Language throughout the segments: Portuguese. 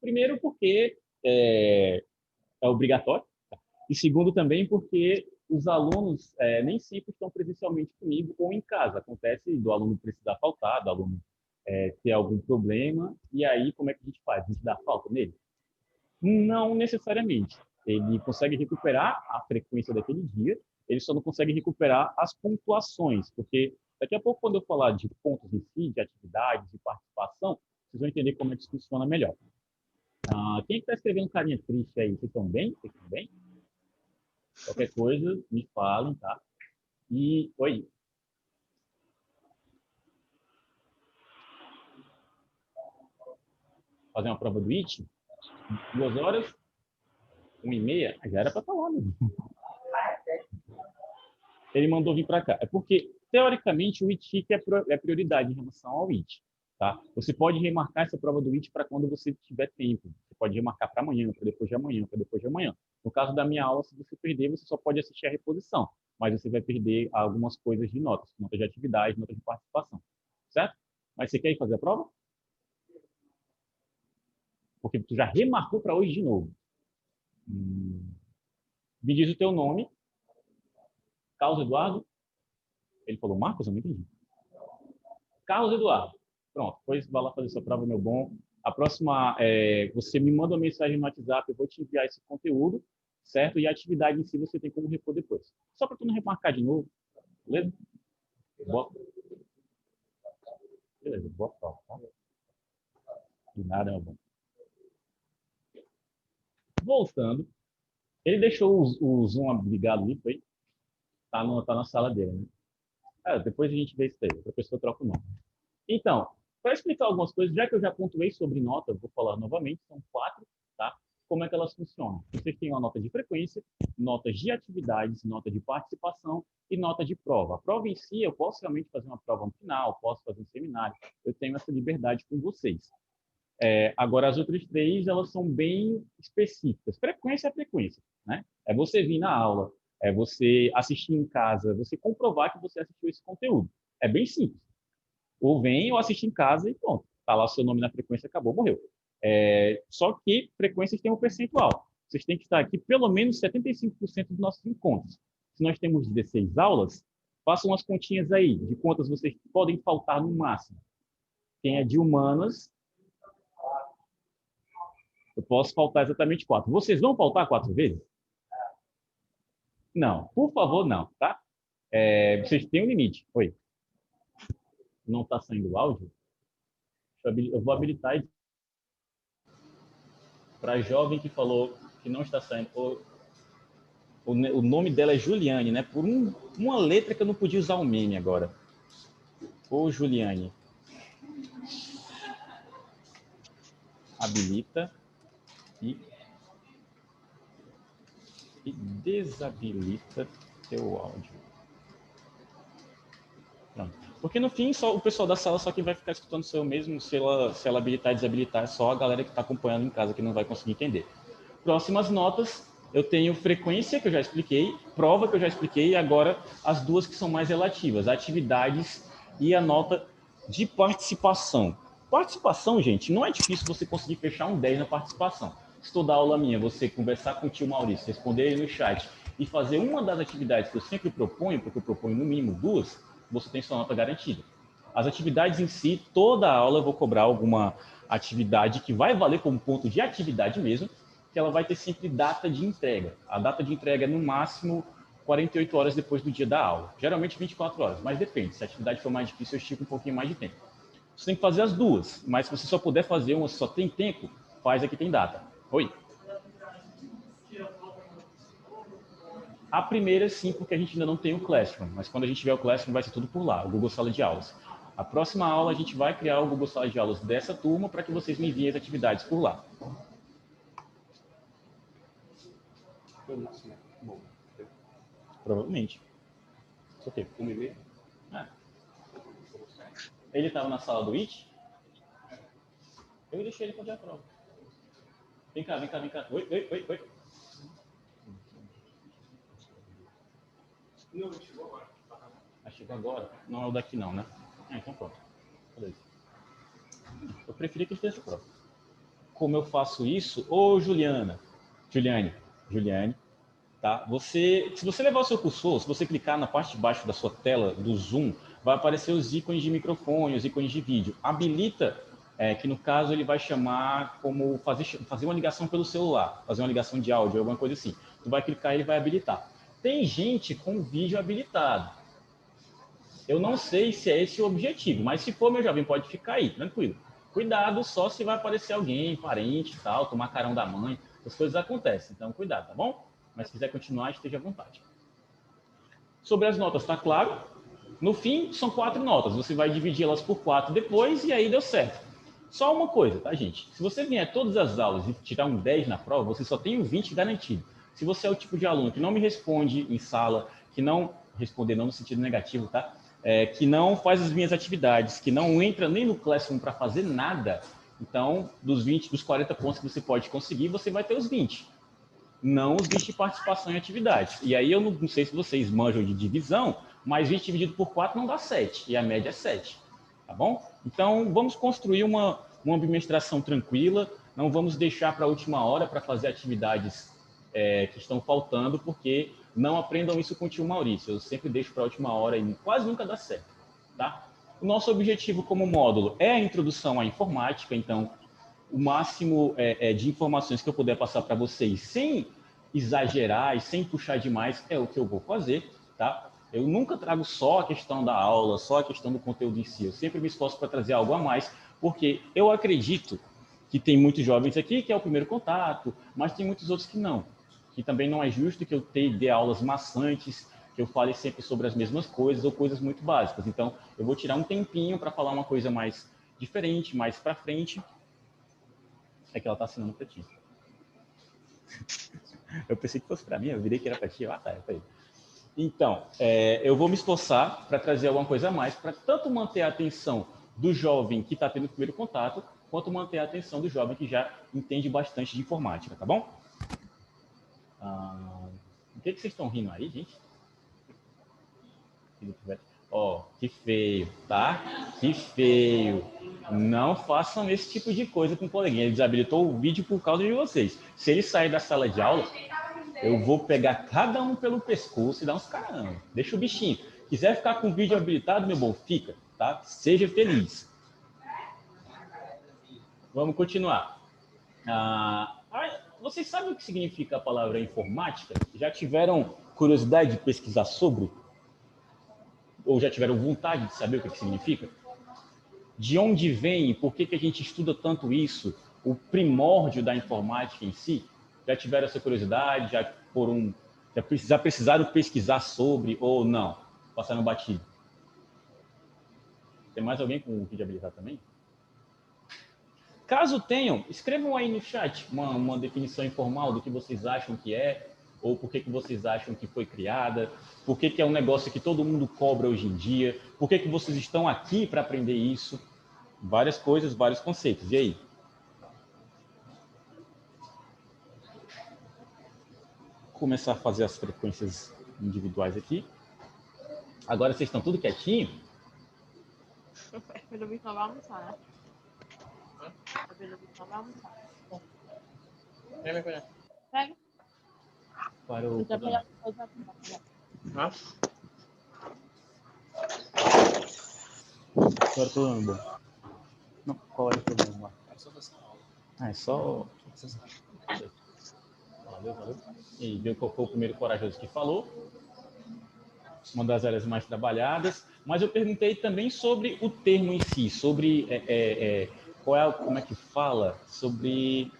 Primeiro, porque é obrigatório. E segundo, também porque os alunos nem sempre estão presencialmente comigo ou em casa. Acontece do aluno precisar faltar, do aluno ter algum problema. E aí, como é que a gente faz? A gente dá falta nele? Não necessariamente. Ele consegue recuperar a frequência daquele dia, ele só não consegue recuperar as pontuações, porque daqui a pouco, quando eu falar de pontos em si, de atividades, de participação, vocês vão entender como é que isso funciona melhor. Quem está escrevendo carinha triste aí? Vocês estão bem? Vocês estão bem? Qualquer coisa, me falem, tá? E, oi. Fazer uma prova do IT? 2 horas? 1h30? Já era para estar lá mesmo. Ele mandou vir para cá. É porque, teoricamente, o ITIC é prioridade em relação ao IT. Tá? Você pode remarcar essa prova do IT para quando você tiver tempo. Você pode remarcar para amanhã, para depois de amanhã, para depois de amanhã. No caso da minha aula, se você perder, você só pode assistir a reposição. Mas você vai perder algumas coisas de notas, notas de atividade, notas de participação. Certo? Mas você quer ir fazer a prova? Porque tu já remarcou para hoje de novo. Me diz o teu nome. Carlos Eduardo? Ele falou Marcos? Eu não entendi. Carlos Eduardo. Pronto, depois vai lá fazer sua prova, meu bom. A próxima, você me manda uma mensagem no WhatsApp, eu vou te enviar esse conteúdo, certo? E a atividade em si você tem como repor depois. Só para tu não remarcar de novo, beleza? Boa. Beleza, boa prova, tá? De nada, meu bom. Voltando, ele deixou o Zoom ligado ali, foi? Tá na sala dele, né? Depois a gente vê isso aí, a pessoa troca o nome. Então, para explicar algumas coisas, já que eu já pontuei sobre nota, vou falar novamente, são 4, tá? Como é que elas funcionam? Vocês têm uma nota de frequência, notas de atividades, nota de participação e nota de prova. A prova em si, eu posso realmente fazer uma prova no final, posso fazer um seminário, eu tenho essa liberdade com vocês. Agora, as outras 3, elas são bem específicas. Frequência é frequência, né? É você vir na aula, é você assistir em casa, você comprovar que você assistiu esse conteúdo. É bem simples. Ou vem ou assiste em casa e pronto. Está lá o seu nome na frequência, acabou, morreu. Só que frequências têm um percentual. Vocês têm que estar aqui pelo menos 75% dos nossos encontros. Se nós temos 16 aulas, façam umas continhas aí de quantas vocês podem faltar no máximo. Quem é de humanas, eu posso faltar exatamente 4. Vocês vão faltar 4 vezes? Não, por favor, não, tá? Vocês têm um limite. Oi. Não está saindo o áudio? Eu vou habilitar para a jovem que falou que não está saindo. O nome dela é Juliane, né? Por uma letra que eu não podia usar o meme agora. Ô, Juliane. Habilita e desabilita teu áudio. Pronto. Porque no fim, só o pessoal da sala só que vai ficar escutando o seu mesmo, se ela habilitar e desabilitar, é só a galera que está acompanhando em casa que não vai conseguir entender. Próximas notas, eu tenho frequência, que eu já expliquei, prova, que eu já expliquei, e agora as 2 que são mais relativas, atividades e a nota de participação. Participação, gente, não é difícil você conseguir fechar um 10 na participação. Se toda aula minha, você conversar com o tio Maurício, responder ele no chat e fazer uma das atividades que eu sempre proponho, porque eu proponho no mínimo 2, você tem sua nota garantida. As atividades em si, toda aula eu vou cobrar alguma atividade que vai valer como ponto de atividade mesmo, que ela vai ter sempre data de entrega. A data de entrega é no máximo 48 horas depois do dia da aula. Geralmente 24 horas, mas depende. Se a atividade for mais difícil, eu estico um pouquinho mais de tempo. Você tem que fazer as 2, mas se você só puder fazer uma, se só tem tempo, faz a que tem data. Oi? A primeira, sim, porque a gente ainda não tem o Classroom, mas quando a gente tiver o Classroom vai ser tudo por lá, o Google Sala de Aulas. A próxima aula a gente vai criar o Google Sala de Aulas dessa turma para que vocês me enviem as atividades por lá. Provavelmente. Isso aqui. Ele estava na sala do IT? Eu deixei ele fazer a prova. Vem cá, vem cá, vem cá. Oi, oi, oi, oi. Não, chegou agora. Chegou agora? Não é o daqui não, né? Então pronto. Beleza. Eu preferia que ele fizesse a prova. como eu faço isso. Ô, Juliane, tá? Se você levar o seu cursor, se você clicar na parte de baixo da sua tela do Zoom, vai aparecer os ícones de microfone, os ícones de vídeo. Habilita, que no caso ele vai chamar como fazer uma ligação pelo celular, fazer uma ligação de áudio, alguma coisa assim. Tu vai clicar e ele vai habilitar. Tem gente com vídeo habilitado. Eu não sei se é esse o objetivo, mas se for, meu jovem, pode ficar aí, tranquilo. Cuidado só se vai aparecer alguém, parente e tal, tomar carão da mãe. As coisas acontecem, então cuidado, tá bom? Mas se quiser continuar, esteja à vontade. Sobre as notas, tá claro? No fim, são 4 notas. Você vai dividir elas por 4 depois e aí deu certo. Só uma coisa, tá, gente? Se você vier todas as aulas e tirar um 10 na prova, você só tem um 20 garantido. Se você é o tipo de aluno que não me responde em sala, que não responder não no sentido negativo, tá? Que não faz as minhas atividades, que não entra nem no Classroom para fazer nada, então, dos 40 pontos que você pode conseguir, você vai ter os 20. Não os 20 de participação em atividades. E aí eu não sei se vocês manjam de divisão, mas 20 dividido por 4 não dá 7, e a média é 7. Tá bom? Então, vamos construir uma administração tranquila, não vamos deixar para a última hora para fazer atividades que estão faltando, porque não aprendam isso com o tio Maurício. Eu sempre deixo para a última hora e quase nunca dá certo. Tá? O nosso objetivo como módulo é a introdução à informática, então o máximo de informações que eu puder passar para vocês sem exagerar e sem puxar demais é o que eu vou fazer, tá? Eu nunca trago só a questão da aula, só a questão do conteúdo em si. Eu sempre me esforço para trazer algo a mais, porque eu acredito que tem muitos jovens aqui que é o primeiro contato, mas tem muitos outros que não. Que também não é justo que eu dê aulas maçantes, que eu fale sempre sobre as mesmas coisas ou coisas muito básicas. Então, eu vou tirar um tempinho para falar uma coisa mais diferente, mais para frente. É que ela tá assinando pra ti. Eu pensei que fosse para mim, eu virei que era para ti. Ah, tá, é para ele. Então, eu vou me esforçar para trazer alguma coisa a mais, para tanto manter a atenção do jovem que está tendo o primeiro contato, quanto manter a atenção do jovem que já entende bastante de informática, tá bom? O que vocês estão rindo aí, gente? Ó, que feio, tá? Que feio. Não façam esse tipo de coisa com o coleguinha. Ele desabilitou o vídeo por causa de vocês. Se ele sair da sala de aula, eu vou pegar cada um pelo pescoço e dar uns caramba. Deixa o bichinho. Quiser ficar com o vídeo habilitado, meu bom, fica, tá? Seja feliz. Vamos continuar. Vocês sabem o que significa a palavra informática? Já tiveram curiosidade de pesquisar sobre? Ou já tiveram vontade de saber o que significa? De onde vem, por que a gente estuda tanto isso, primórdio da informática em si? Já tiveram essa curiosidade, já precisaram pesquisar sobre ou não? Passaram batido. Tem mais alguém com vídeo habilitado também? Caso tenham, escrevam aí no chat uma definição informal do que vocês acham que é, ou por que vocês acham que foi criada, por que é um negócio que todo mundo cobra hoje em dia, por que vocês estão aqui para aprender isso. Várias coisas, vários conceitos. E aí? Vou começar a fazer as frequências individuais aqui. Agora vocês estão tudo quietinho? Eu vi que não vai almoçar, né? Eu vi que não vai almoçar. Pega. Parou. Agora tô dando bom. Não, qual é o problema lá? É só. Valeu. E viu qual foi o primeiro corajoso que falou. Uma das áreas mais trabalhadas. Mas eu perguntei também sobre o termo em si, sobre como é que fala, sobre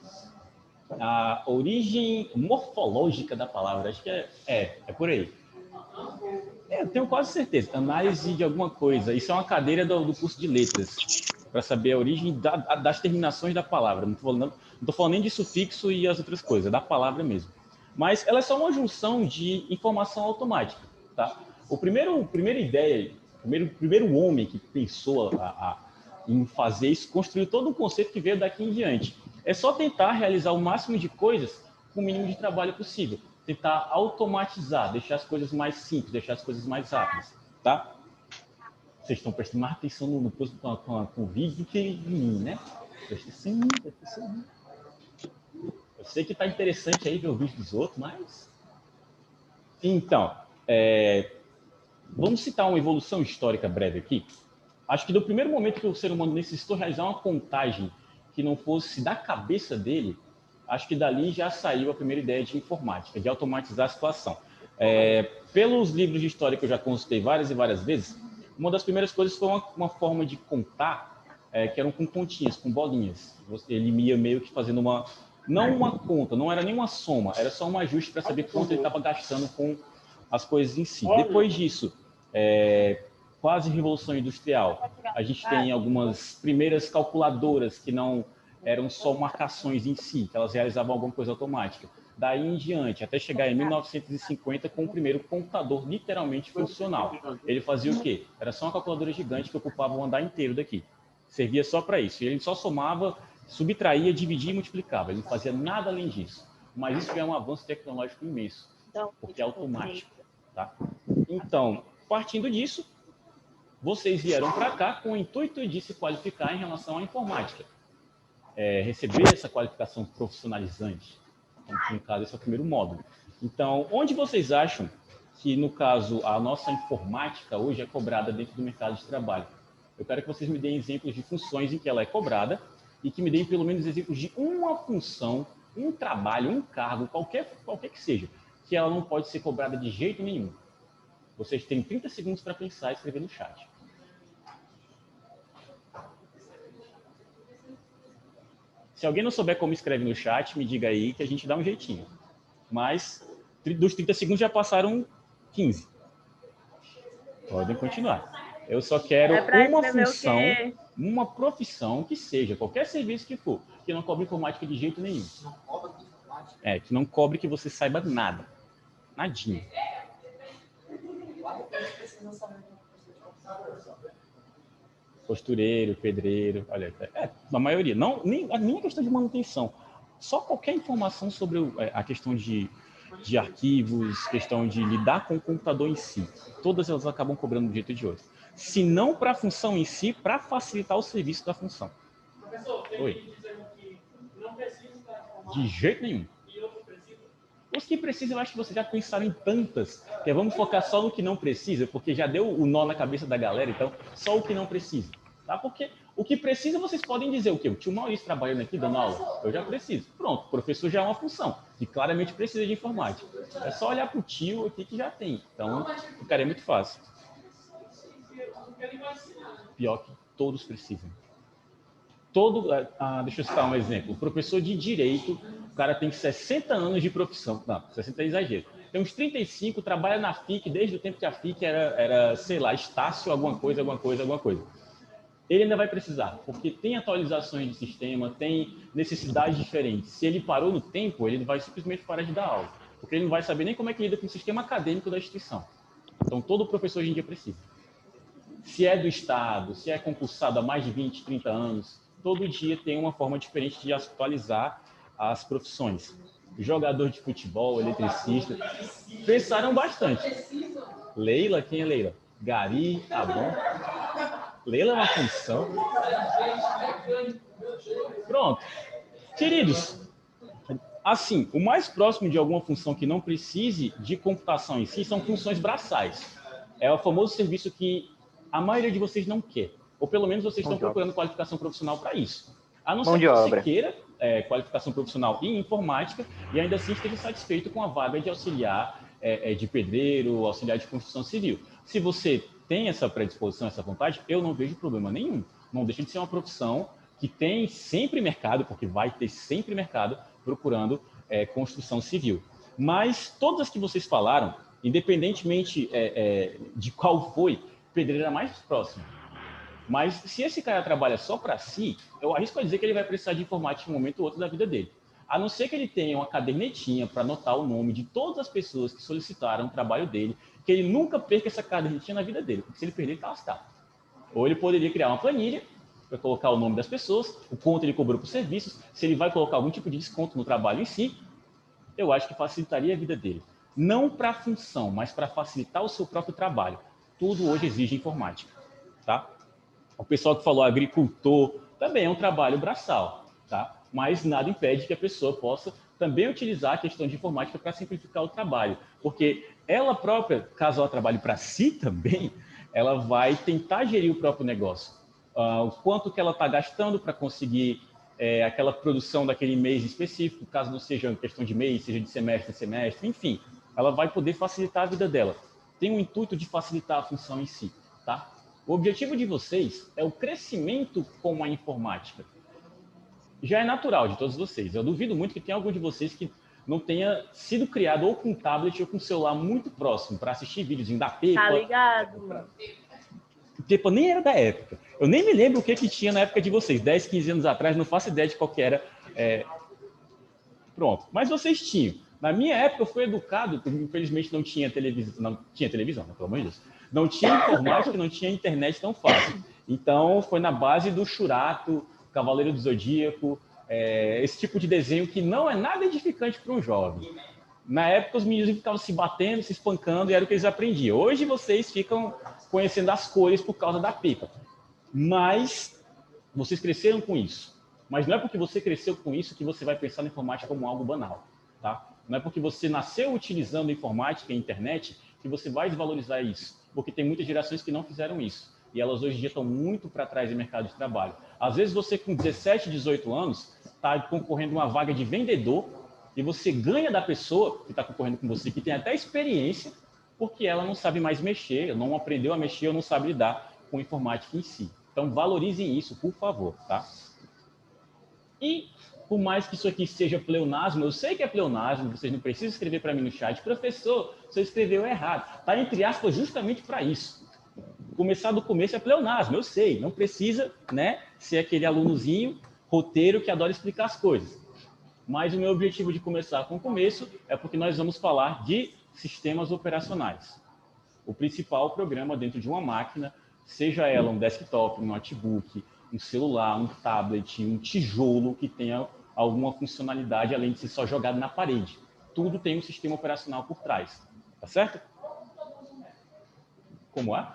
a origem morfológica da palavra. Acho que é por aí. Eu tenho quase certeza. Análise de alguma coisa. Isso é uma cadeira do curso de letras, para saber a origem das terminações da palavra. Não estou falando nem de sufixo e as outras coisas, da palavra mesmo. Mas ela é só uma junção de informação automática. Tá? Primeira ideia, primeiro homem que pensou em fazer isso, construiu todo um conceito que veio daqui em diante. É só tentar realizar o máximo de coisas com o mínimo de trabalho possível. Tentar automatizar, deixar as coisas mais simples, deixar as coisas mais rápidas, tá? Vocês estão prestando mais atenção com o vídeo do que em mim, né? Presta atenção. Sei que está interessante aí ver o vídeo dos outros, mas... Então, vamos citar uma evolução histórica breve aqui. Acho que do primeiro momento que o ser humano necessitou realizar uma contagem que não fosse da cabeça dele, acho que dali já saiu a primeira ideia de informática, de automatizar a situação. Pelos livros de história que eu já consultei várias e várias vezes, uma das primeiras coisas foi uma forma de contar, que eram com continhas, com bolinhas. Ele ia meio que fazendo não uma conta, não era nem uma soma, era só um ajuste para saber quanto ele estava gastando com as coisas em si. Depois disso, quase Revolução Industrial, a gente tem algumas primeiras calculadoras que não eram só marcações em si, que elas realizavam alguma coisa automática. Daí em diante, até chegar em 1950 com o primeiro computador literalmente funcional. Ele fazia o quê? Era só uma calculadora gigante que ocupava o andar inteiro daqui. Servia só para isso. Ele só somava, subtraía, dividia e multiplicava. Ele não fazia nada além disso. Mas isso já é um avanço tecnológico imenso, porque é automático. Tá? Então, partindo disso, vocês vieram para cá com o intuito de se qualificar em relação à informática. Receber essa qualificação profissionalizante. Então, no caso, esse é o primeiro módulo. Então, onde vocês acham que, no caso, a nossa informática hoje é cobrada dentro do mercado de trabalho? Eu quero que vocês me deem exemplos de funções em que ela é cobrada e que me deem pelo menos exemplos de uma função, um trabalho, um cargo, qualquer que seja, que ela não pode ser cobrada de jeito nenhum. Vocês têm 30 segundos para pensar e escrever no chat. Se alguém não souber como escreve no chat, me diga aí que a gente dá um jeitinho. Mas dos 30 segundos já passaram 15. Podem continuar. Eu só quero uma função, uma profissão que seja, qualquer serviço que for, que não cobre informática de jeito nenhum. Que não cobre que você saiba nada. Nadinha. Costureiro, pedreiro, olha, na maioria, nem a questão de manutenção, só qualquer informação sobre a questão de arquivos, questão de lidar com o computador em si, todas elas acabam cobrando de um jeito ou de outro. Se não para a função em si, para facilitar o serviço da função. Professor, Oi. Que não precisa estar de jeito nenhum. E outro precisa? Os que precisam, eu acho que vocês já pensaram em tantas, que vamos focar só no que não precisa, porque já deu o nó na cabeça da galera, então só o que não precisa. Tá? Porque o que precisa, vocês podem dizer o quê? O tio Maurício trabalhando aqui, dando aula, eu já preciso. Pronto, o professor já é uma função, que claramente precisa de informática. É só olhar para o tio aqui que já tem. Então, ficaria muito fácil. Pior que todos precisam. Deixa eu citar um exemplo. O professor de Direito, o cara tem 60 anos de profissão. Não, 60 é exagero. Tem uns 35, trabalha na FIC desde o tempo que a FIC era sei lá, Estácio, alguma coisa. Ele ainda vai precisar, porque tem atualizações de sistema, tem necessidades diferentes. Se ele parou no tempo, ele vai simplesmente parar de dar aula, porque ele não vai saber nem como é que lida com o sistema acadêmico da instituição. Então, todo professor hoje em dia precisa. Se é do Estado, se é concursado há mais de 20, 30 anos, todo dia tem uma forma diferente de atualizar as profissões. Jogador de futebol, eletricista, pensaram bastante. Leila, quem é Leila? Gari, tá bom. Leila é uma função. Pronto. Queridos, assim, o mais próximo de alguma função que não precise de computação em si são funções braçais. É o famoso serviço que a maioria de vocês não quer. Ou pelo menos vocês estão procurando qualificação profissional para isso. A não ser que você queira qualificação profissional em informática e ainda assim esteja satisfeito com a vaga de auxiliar de pedreiro, auxiliar de construção civil. Se você tem essa predisposição, essa vontade, eu não vejo problema nenhum. Não deixa de ser uma profissão que tem sempre mercado, porque vai ter sempre mercado procurando construção civil. Mas todas as que vocês falaram, independentemente de qual foi, pedreiro era mais próximo. Mas se esse cara trabalha só para si, eu arrisco a dizer que ele vai precisar de informática em um momento ou outro da vida dele. A não ser que ele tenha uma cadernetinha para anotar o nome de todas as pessoas que solicitaram o trabalho dele, que ele nunca perca essa cadernetinha na vida dele, porque se ele perder, ele está lascado. Ou ele poderia criar uma planilha para colocar o nome das pessoas, o quanto ele cobrou por serviços, se ele vai colocar algum tipo de desconto no trabalho em si, eu acho que facilitaria a vida dele. Não para a função, mas para facilitar o seu próprio trabalho. Tudo hoje exige informática, tá? O pessoal que falou agricultor também é um trabalho braçal, tá? mas nada impede que a pessoa possa também utilizar a questão de informática para simplificar o trabalho, porque ela própria, caso ela trabalhe para si também, ela vai tentar gerir o próprio negócio. O quanto que ela está gastando para conseguir aquela produção daquele mês específico, caso não seja uma questão de mês, seja de semestre a semestre, enfim, ela vai poder facilitar a vida dela. Tem o intuito de facilitar a função em si, tá? O objetivo de vocês é o crescimento com a informática. Já é natural de todos vocês. Eu duvido muito que tenha algum de vocês que não tenha sido criado ou com um tablet ou com um celular muito próximo para assistir videozinho da Pepa. Tá ligado, mano? Pepa nem era da época. Eu nem me lembro o que tinha na época de vocês. 10, 15 anos atrás, não faço ideia de qual que era. Pronto. Mas vocês tinham. Na minha época, eu fui educado, infelizmente não tinha televisão, né, pelo amor de Deus. Não tinha informática, não tinha internet tão fácil. Então, foi na base do Churato, Cavaleiro do Zodíaco, esse tipo de desenho que não é nada edificante para um jovem. Na época, os meninos ficavam se batendo, se espancando, e era o que eles aprendiam. Hoje, vocês ficam conhecendo as cores por causa da Pepa. Mas vocês cresceram com isso. Mas não é porque você cresceu com isso que você vai pensar na informática como algo banal, tá? Não é porque você nasceu utilizando informática e internet que você vai desvalorizar isso. Porque tem muitas gerações que não fizeram isso. E elas hoje em dia estão muito para trás do mercado de trabalho. Às vezes você com 17, 18 anos está concorrendo uma vaga de vendedor e você ganha da pessoa que está concorrendo com você, que tem até experiência, porque ela não sabe mais mexer, não aprendeu a mexer, ou não sabe lidar com informática em si. Então valorizem isso, por favor, tá? E por mais que isso aqui seja pleonasmo, eu sei que é pleonasmo, vocês não precisam escrever para mim no chat, professor, você escreveu errado. Está entre aspas justamente para isso. Começar do começo é pleonasmo, eu sei, não precisa, né, ser aquele alunozinho roteiro que adora explicar as coisas. Mas o meu objetivo de começar com o começo é porque nós vamos falar de sistemas operacionais. O principal programa dentro de uma máquina, seja ela um desktop, um notebook, um celular, um tablet, um tijolo que tenha alguma funcionalidade além de ser só jogado na parede. Tudo tem um sistema operacional por trás, tá certo? Como é?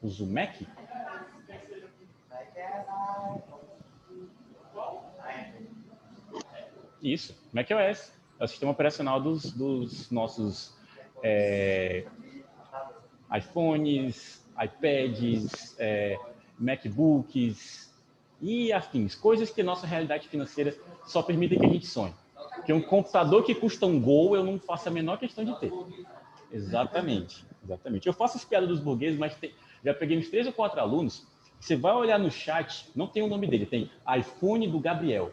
Usa o Mac? Isso, macOS. É o sistema operacional dos nossos iPhones, iPads, MacBooks e afins. Coisas que a nossa realidade financeira só permite que a gente sonhe. Porque um computador que custa um Gol, eu não faço a menor questão de ter. Exatamente, exatamente. Eu faço as piadas dos burgueses, mas já peguei uns 3 ou 4 alunos. Você vai olhar no chat, não tem o nome dele, tem iPhone do Gabriel.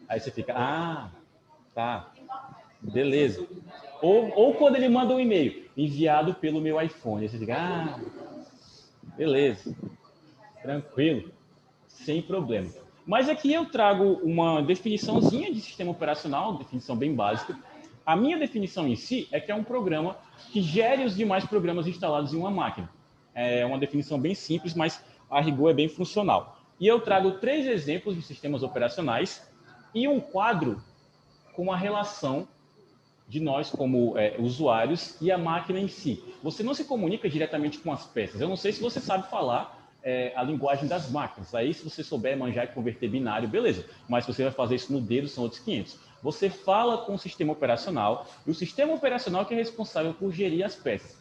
Aí você fica, ah, tá, beleza. Ou quando ele manda um e-mail, enviado pelo meu iPhone. Aí você fica, ah, beleza, tranquilo, sem problema. Mas aqui eu trago uma definiçãozinha de sistema operacional, definição bem básica. A minha definição em si é que é um programa que gere os demais programas instalados em uma máquina. É uma definição bem simples, mas a rigor é bem funcional. E eu trago 3 exemplos de sistemas operacionais e um quadro com a relação de nós como usuários e a máquina em si. Você não se comunica diretamente com as peças. Eu não sei se você sabe falar a linguagem das máquinas. Aí, se você souber manjar e converter binário, beleza. Mas se você vai fazer isso no dedo, são outros 500. Você fala com o sistema operacional e o sistema operacional que é responsável por gerir as peças.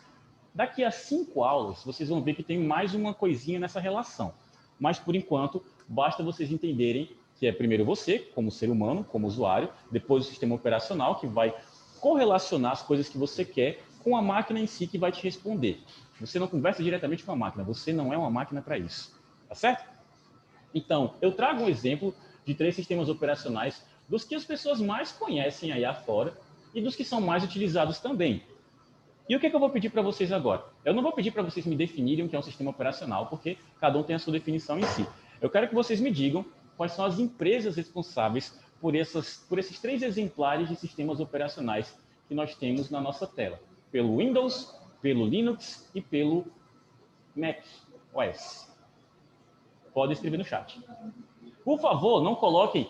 Daqui a 5 aulas, vocês vão ver que tem mais uma coisinha nessa relação. Mas, por enquanto, basta vocês entenderem que é primeiro você, como ser humano, como usuário, depois o sistema operacional, que vai correlacionar as coisas que você quer com a máquina em si que vai te responder. Você não conversa diretamente com a máquina, você não é uma máquina para isso. Tá certo? Então, eu trago um exemplo de 3 sistemas operacionais dos que as pessoas mais conhecem aí afora e dos que são mais utilizados também. E o que eu vou pedir para vocês agora? Eu não vou pedir para vocês me definirem o que é um sistema operacional, porque cada um tem a sua definição em si. Eu quero que vocês me digam quais são as empresas responsáveis por esses 3 exemplares de sistemas operacionais que nós temos na nossa tela. Pelo Windows, pelo Linux e pelo Mac OS. Pode escrever no chat. Por favor, não coloquem,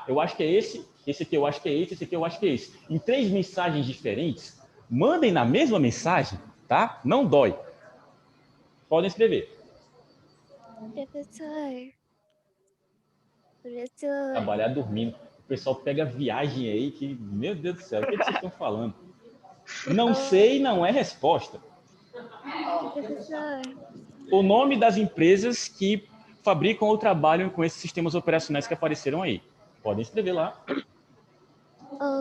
eu acho que é esse aqui eu acho que é esse aqui eu acho que é esse. Em 3 mensagens diferentes, mandem na mesma mensagem, tá? Não dói. Podem escrever. Professor, Professor, Trabalhar dormindo. O pessoal pega viagem aí que, meu Deus do céu, o que vocês estão falando? Não sei não é resposta. professor, O nome das empresas que fabricam ou trabalham com esses sistemas operacionais que apareceram aí. Podem escrever lá.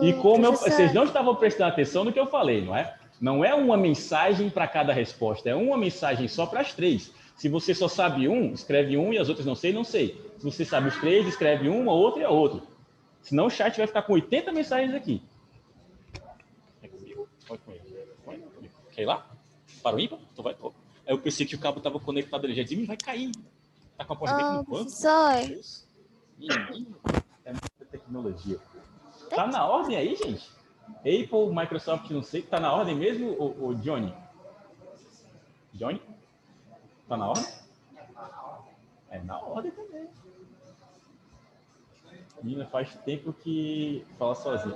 E como vocês não estavam prestando atenção no que eu falei, não é? Não é uma mensagem para cada resposta, é uma mensagem só para as três. Se você só sabe um, escreve um e as outras não sei, não sei. Se você sabe os três, escreve uma, outra e a outra. Senão o chat vai ficar com 80 mensagens aqui. É comigo? Pode com ele. Quer ir lá? Para o ímpar? Então vai, pô. Aí eu pensei que o cabo estava conectado ali. Já disse, vai cair. Tá com a porta bem no banco. professor. Menino, é muita tecnologia. Tá na ordem aí, gente? Apple, Microsoft, não sei. Tá na ordem mesmo, o Johnny? Johnny? Tá na ordem? É na ordem também. Menina, faz tempo que fala sozinho.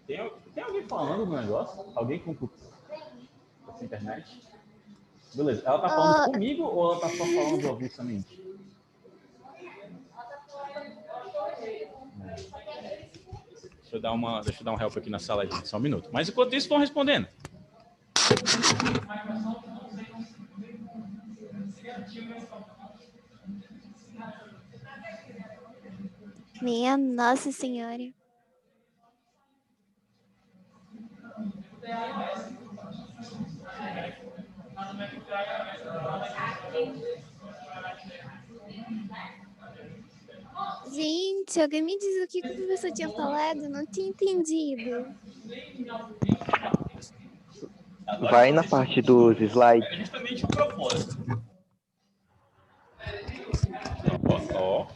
Tem alguém falando no negócio? Alguém com essa internet? Beleza. Ela tá falando comigo ou ela tá só falando avulsamente? Deixa eu dar um help aqui na sala, gente. Só um minuto. Mas enquanto isso, estão respondendo. Minha Nossa Senhora. Gente, alguém me diz o que o professor tinha falado? Não tinha entendido. Vai na parte dos slides. É justamente o propósito. Ó.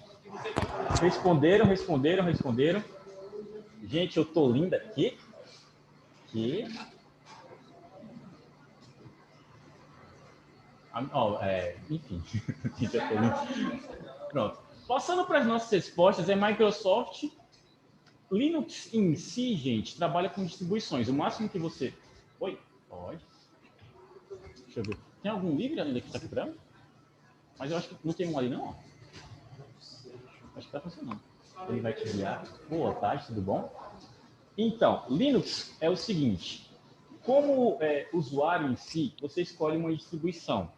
Responderam. Gente, eu tô linda aqui. Enfim. Pronto. Passando para as nossas respostas, é Microsoft. Linux em si, gente, trabalha com distribuições. O máximo que você... Oi? Pode. Deixa eu ver. Tem algum livre ainda que está quebrando? Mas eu acho que não tem um ali, não. Acho que está funcionando. Ele vai te guiar. Boa tarde, tudo bom? Então, Linux é o seguinte. Como usuário em si, você escolhe uma distribuição.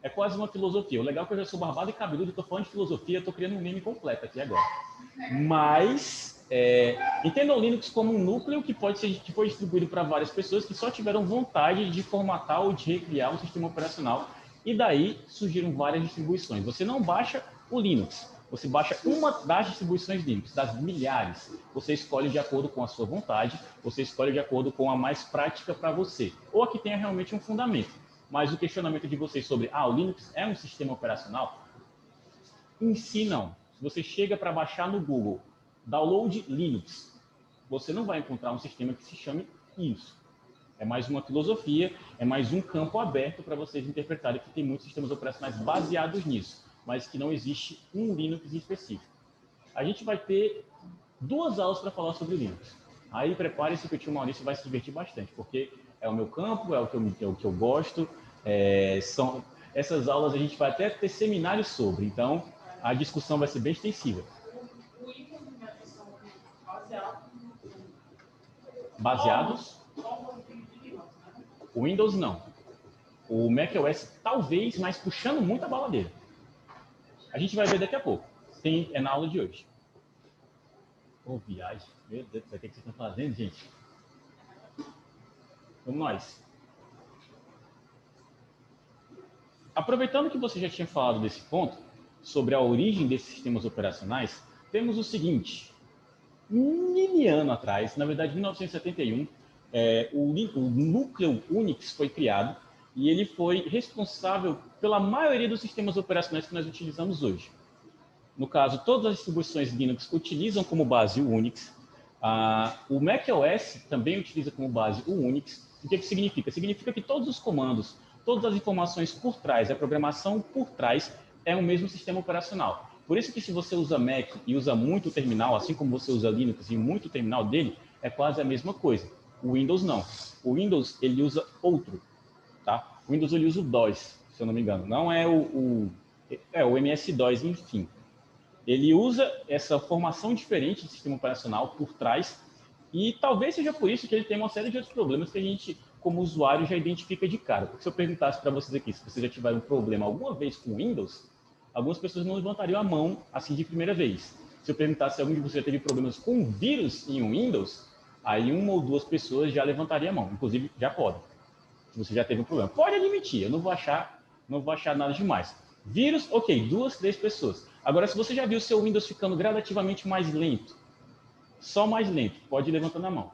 É quase uma filosofia. O legal é que eu já sou barbado e cabeludo, estou falando de filosofia, estou criando um meme completo aqui agora. Mas, entenda o Linux como um núcleo que foi distribuído para várias pessoas que só tiveram vontade de formatar ou de recriar um sistema operacional. E daí surgiram várias distribuições. Você não baixa o Linux, você baixa uma das distribuições Linux, das milhares. Você escolhe de acordo com a sua vontade, você escolhe de acordo com a mais prática para você, ou a que tenha realmente um fundamento. Mas o questionamento de vocês sobre, o Linux é um sistema operacional? Em si, não. Se você chega para baixar no Google, download Linux, você não vai encontrar um sistema que se chame isso. É mais uma filosofia, é mais um campo aberto para vocês interpretarem que tem muitos sistemas operacionais baseados nisso, mas que não existe um Linux em específico. A gente vai ter 2 aulas para falar sobre Linux. Aí prepare-se que o tio Maurício vai se divertir bastante, porque é o meu campo, é o que eu gosto. Essas aulas a gente vai até ter seminários sobre, então a discussão vai ser bem extensiva. Baseados? O Windows não. O macOS talvez, mas puxando muito a baladeira. A gente vai ver daqui a pouco. É na aula de hoje. Viagem. Meu Deus, o que vocês estão fazendo, gente? Vamos nós. Aproveitando que você já tinha falado desse ponto, sobre a origem desses sistemas operacionais, temos o seguinte. Ano atrás, na verdade, em 1971, o núcleo Unix foi criado e ele foi responsável pela maioria dos sistemas operacionais que nós utilizamos hoje. No caso, todas as distribuições Linux utilizam como base o Unix. O macOS também utiliza como base o Unix. O que significa? Significa que todos os comandos, todas as informações por trás, a programação por trás é o mesmo sistema operacional. Por isso que se você usa Mac e usa muito o terminal, assim como você usa Linux e muito o terminal dele, é quase a mesma coisa. O Windows não. O Windows, ele usa outro, tá? O Windows, ele usa o DOS, se eu não me engano. Não é o o MS-DOS, enfim. Ele usa essa formação diferente de sistema operacional por trás e talvez seja por isso que ele tem uma série de outros problemas que a gente, como usuário, já identifica de cara. Porque se eu perguntasse para vocês aqui se vocês já tiveram um problema alguma vez com Windows, algumas pessoas não levantariam a mão assim de primeira vez. Se eu perguntasse se algum de vocês já teve problemas com vírus em Windows, aí uma ou duas pessoas já levantariam a mão. Inclusive, já podem. Se você já teve um problema. Pode admitir, eu não vou achar nada demais. Vírus, ok, 2, 3 pessoas. Agora, se você já viu o seu Windows ficando gradativamente mais lento, só mais lento, pode ir levantando a mão.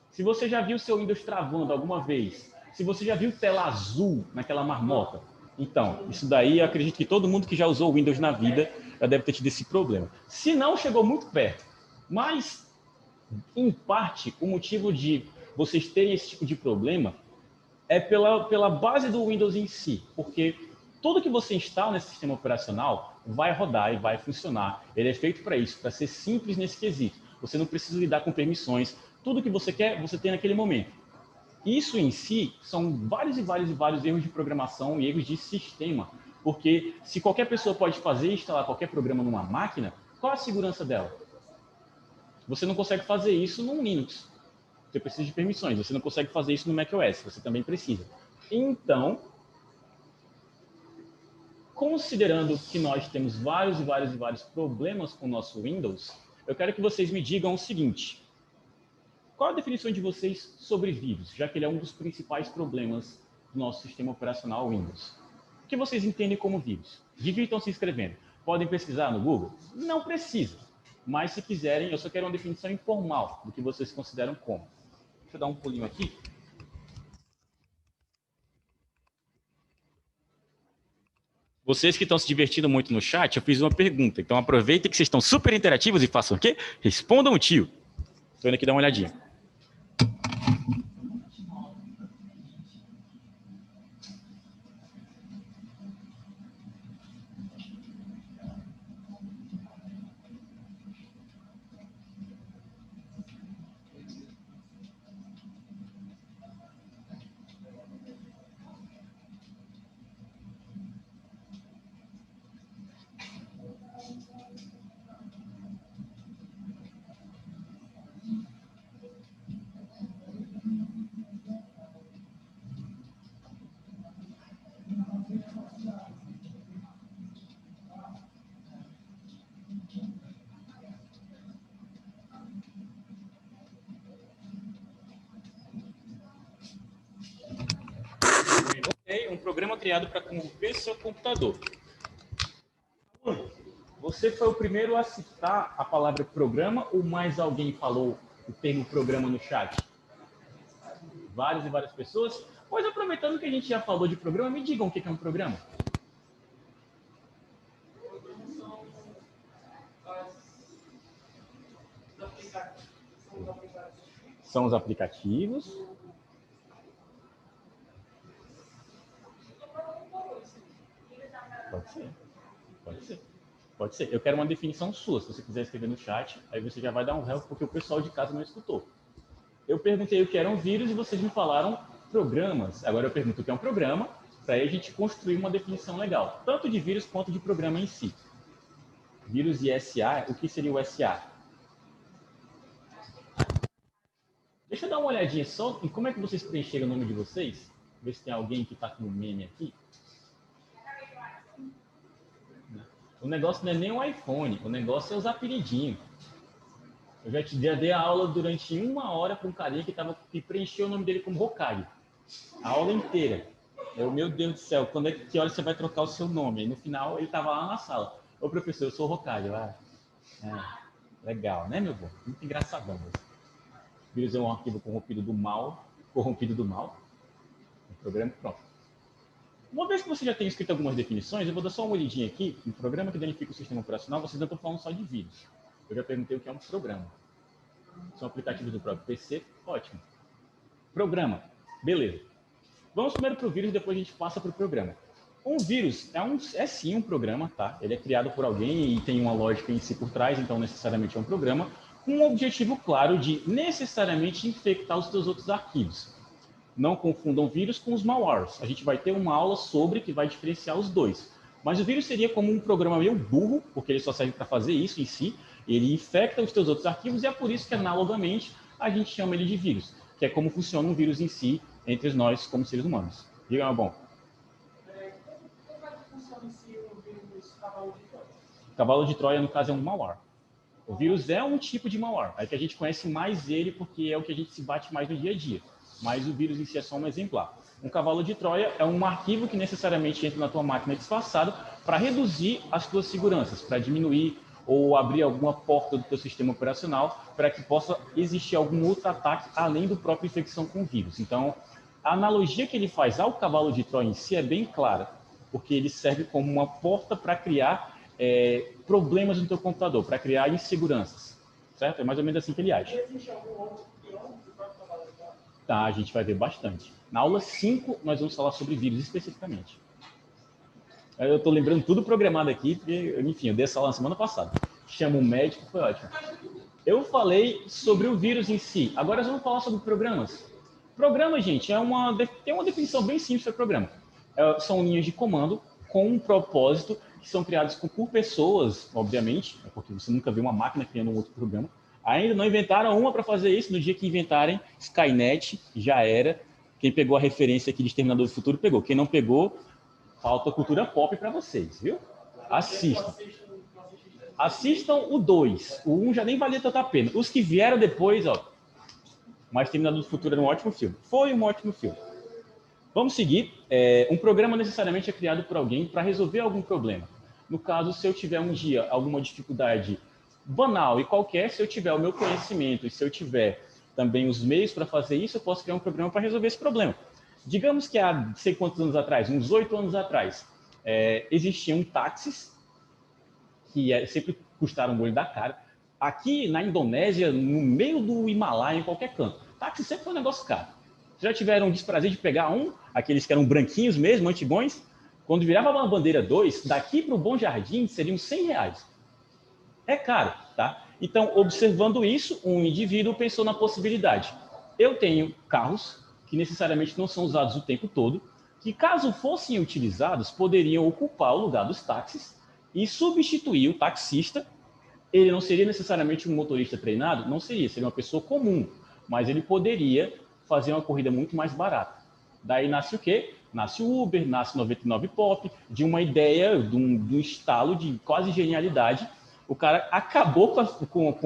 Se você já viu o seu Windows travando alguma vez, se você já viu tela azul naquela marmota, então, isso daí eu acredito que todo mundo que já usou o Windows na vida já deve ter tido esse problema. Se não, chegou muito perto. Mas, em parte, o motivo de vocês terem esse tipo de problema é pela base do Windows em si, porque tudo que você instala nesse sistema operacional vai rodar e vai funcionar. Ele é feito para isso, para ser simples nesse quesito. Você não precisa lidar com permissões. Tudo que você quer, você tem naquele momento. Isso em si são vários erros de programação e erros de sistema. Porque se qualquer pessoa pode fazer e instalar qualquer programa numa máquina, qual a segurança dela? Você não consegue fazer isso num Linux. Você precisa de permissões. Você não consegue fazer isso no macOS. Você também precisa. Então, considerando que nós temos vários problemas com o nosso Windows, eu quero que vocês me digam o seguinte. Qual a definição de vocês sobre vírus, já que ele é um dos principais problemas do nosso sistema operacional Windows? O que vocês entendem como vírus? Divirtam se inscrevendo. Podem pesquisar no Google? Não precisa. Mas se quiserem, eu só quero uma definição informal do que vocês consideram como. Deixa eu dar um pulinho aqui. Vocês que estão se divertindo muito no chat, eu fiz uma pergunta. Então aproveitem que vocês estão super interativos e façam o quê? Respondam o tio. Estou indo aqui dar uma olhadinha. Um programa criado para corromper seu computador. Você foi o primeiro a citar a palavra programa ou mais alguém falou o termo programa no chat? Várias pessoas? Pois aproveitando que a gente já falou de programa, me digam o que é um programa. São os aplicativos. Pode ser. Eu quero uma definição sua. Se você quiser escrever no chat, aí você já vai dar um help, porque o pessoal de casa não escutou. Eu perguntei o que era um vírus e vocês me falaram programas. Agora eu pergunto o que é um programa, para aí a gente construir uma definição legal, tanto de vírus quanto de programa em si. Vírus e SA, o que seria o SA? Deixa eu dar uma olhadinha só em como é que vocês preencheram o nome de vocês. Ver se tem alguém que está com um meme aqui. O negócio não é nem o iPhone, o negócio é os apelidinhos. Eu já dei a aula durante 1 hora para um carinha que preencheu o nome dele como Hokage. A aula inteira. Meu Deus do céu, que hora você vai trocar o seu nome? Aí no final ele estava lá na sala. Ô professor, eu sou Hokage. Legal, né, meu bom? Muito engraçadão. Vírus é um arquivo corrompido do mal. O programa, pronto. Uma vez que você já tem escrito algumas definições, eu vou dar só uma olhadinha aqui. Um programa que danifica o sistema operacional, vocês não estão falando só de vírus. Eu já perguntei o que é um programa. São aplicativos do próprio PC? Ótimo. Programa. Beleza. Vamos primeiro para o vírus, depois a gente passa para o programa. Um vírus é sim um programa, tá? Ele é criado por alguém e tem uma lógica em si por trás, então necessariamente é um programa, com um objetivo claro de necessariamente infectar os seus outros arquivos. Não confundam vírus com os malwares. A gente vai ter uma aula sobre que vai diferenciar os dois. Mas o vírus seria como um programa meio burro, porque ele só serve para fazer isso em si, ele infecta os teus outros arquivos e é por isso que, analogamente, a gente chama ele de vírus, que é como funciona um vírus em si entre nós como seres humanos. Diga, meu bom. Como é que funciona em si o vírus cavalo de Troia? Cavalo de Troia, no caso, é um malware. O vírus é um tipo de malware, é que a gente conhece mais ele porque é o que a gente se bate mais no dia a dia. Mas o vírus em si é só um exemplar. Um cavalo de Troia é um arquivo que necessariamente entra na tua máquina disfarçado para reduzir as tuas seguranças, para diminuir ou abrir alguma porta do teu sistema operacional para que possa existir algum outro ataque além do próprio infecção com vírus. Então, a analogia que ele faz ao cavalo de Troia em si é bem clara, porque ele serve como uma porta para criar problemas no teu computador, para criar inseguranças, certo? É mais ou menos assim que ele age. Existe algum outro pior do próprio cavalo de Troia? Tá, a gente vai ver bastante. Na aula 5, nós vamos falar sobre vírus especificamente. Eu estou lembrando tudo programado aqui, porque, enfim, eu dei essa aula na semana passada. Chama o médico, foi ótimo. Eu falei sobre o vírus em si. Agora nós vamos falar sobre programas. Programa, gente, tem uma definição bem simples para programa. São linhas de comando com um propósito que são criados por pessoas, obviamente, porque você nunca viu uma máquina criando um outro programa. Ainda não inventaram uma para fazer isso. No dia que inventarem, Skynet já era. Quem pegou a referência aqui de Exterminador do Futuro, pegou. Quem não pegou, falta cultura pop para vocês, viu? Assistam. Assistam o 2. O 1 já nem valia tanta pena. Os que vieram depois, ó. Mas Exterminador do Futuro era um ótimo filme. Foi um ótimo filme. Vamos seguir. Um programa necessariamente é criado por alguém para resolver algum problema. No caso, se eu tiver um dia alguma dificuldade banal e qualquer, se eu tiver o meu conhecimento e se eu tiver também os meios para fazer isso, eu posso criar um programa para resolver esse problema. Digamos que há não sei quantos anos atrás, uns 8 anos atrás, existiam táxis que sempre custaram um olho da cara. Aqui na Indonésia, no meio do Himalaia, em qualquer canto, táxi sempre foi um negócio caro. Já tiveram o desprazer de pegar aqueles que eram branquinhos mesmo, antigões? Quando virava uma bandeira 2, daqui para o Bom Jardim seriam R$100. É caro, tá? Então, observando isso, um indivíduo pensou na possibilidade. Eu tenho carros que necessariamente não são usados o tempo todo, que caso fossem utilizados, poderiam ocupar o lugar dos táxis e substituir o taxista. Ele não seria necessariamente um motorista treinado? Não seria uma pessoa comum, mas ele poderia fazer uma corrida muito mais barata. Daí nasce o quê? Nasce o Uber, nasce 99 Pop, de uma ideia, de um estalo de quase genialidade. O cara acabou com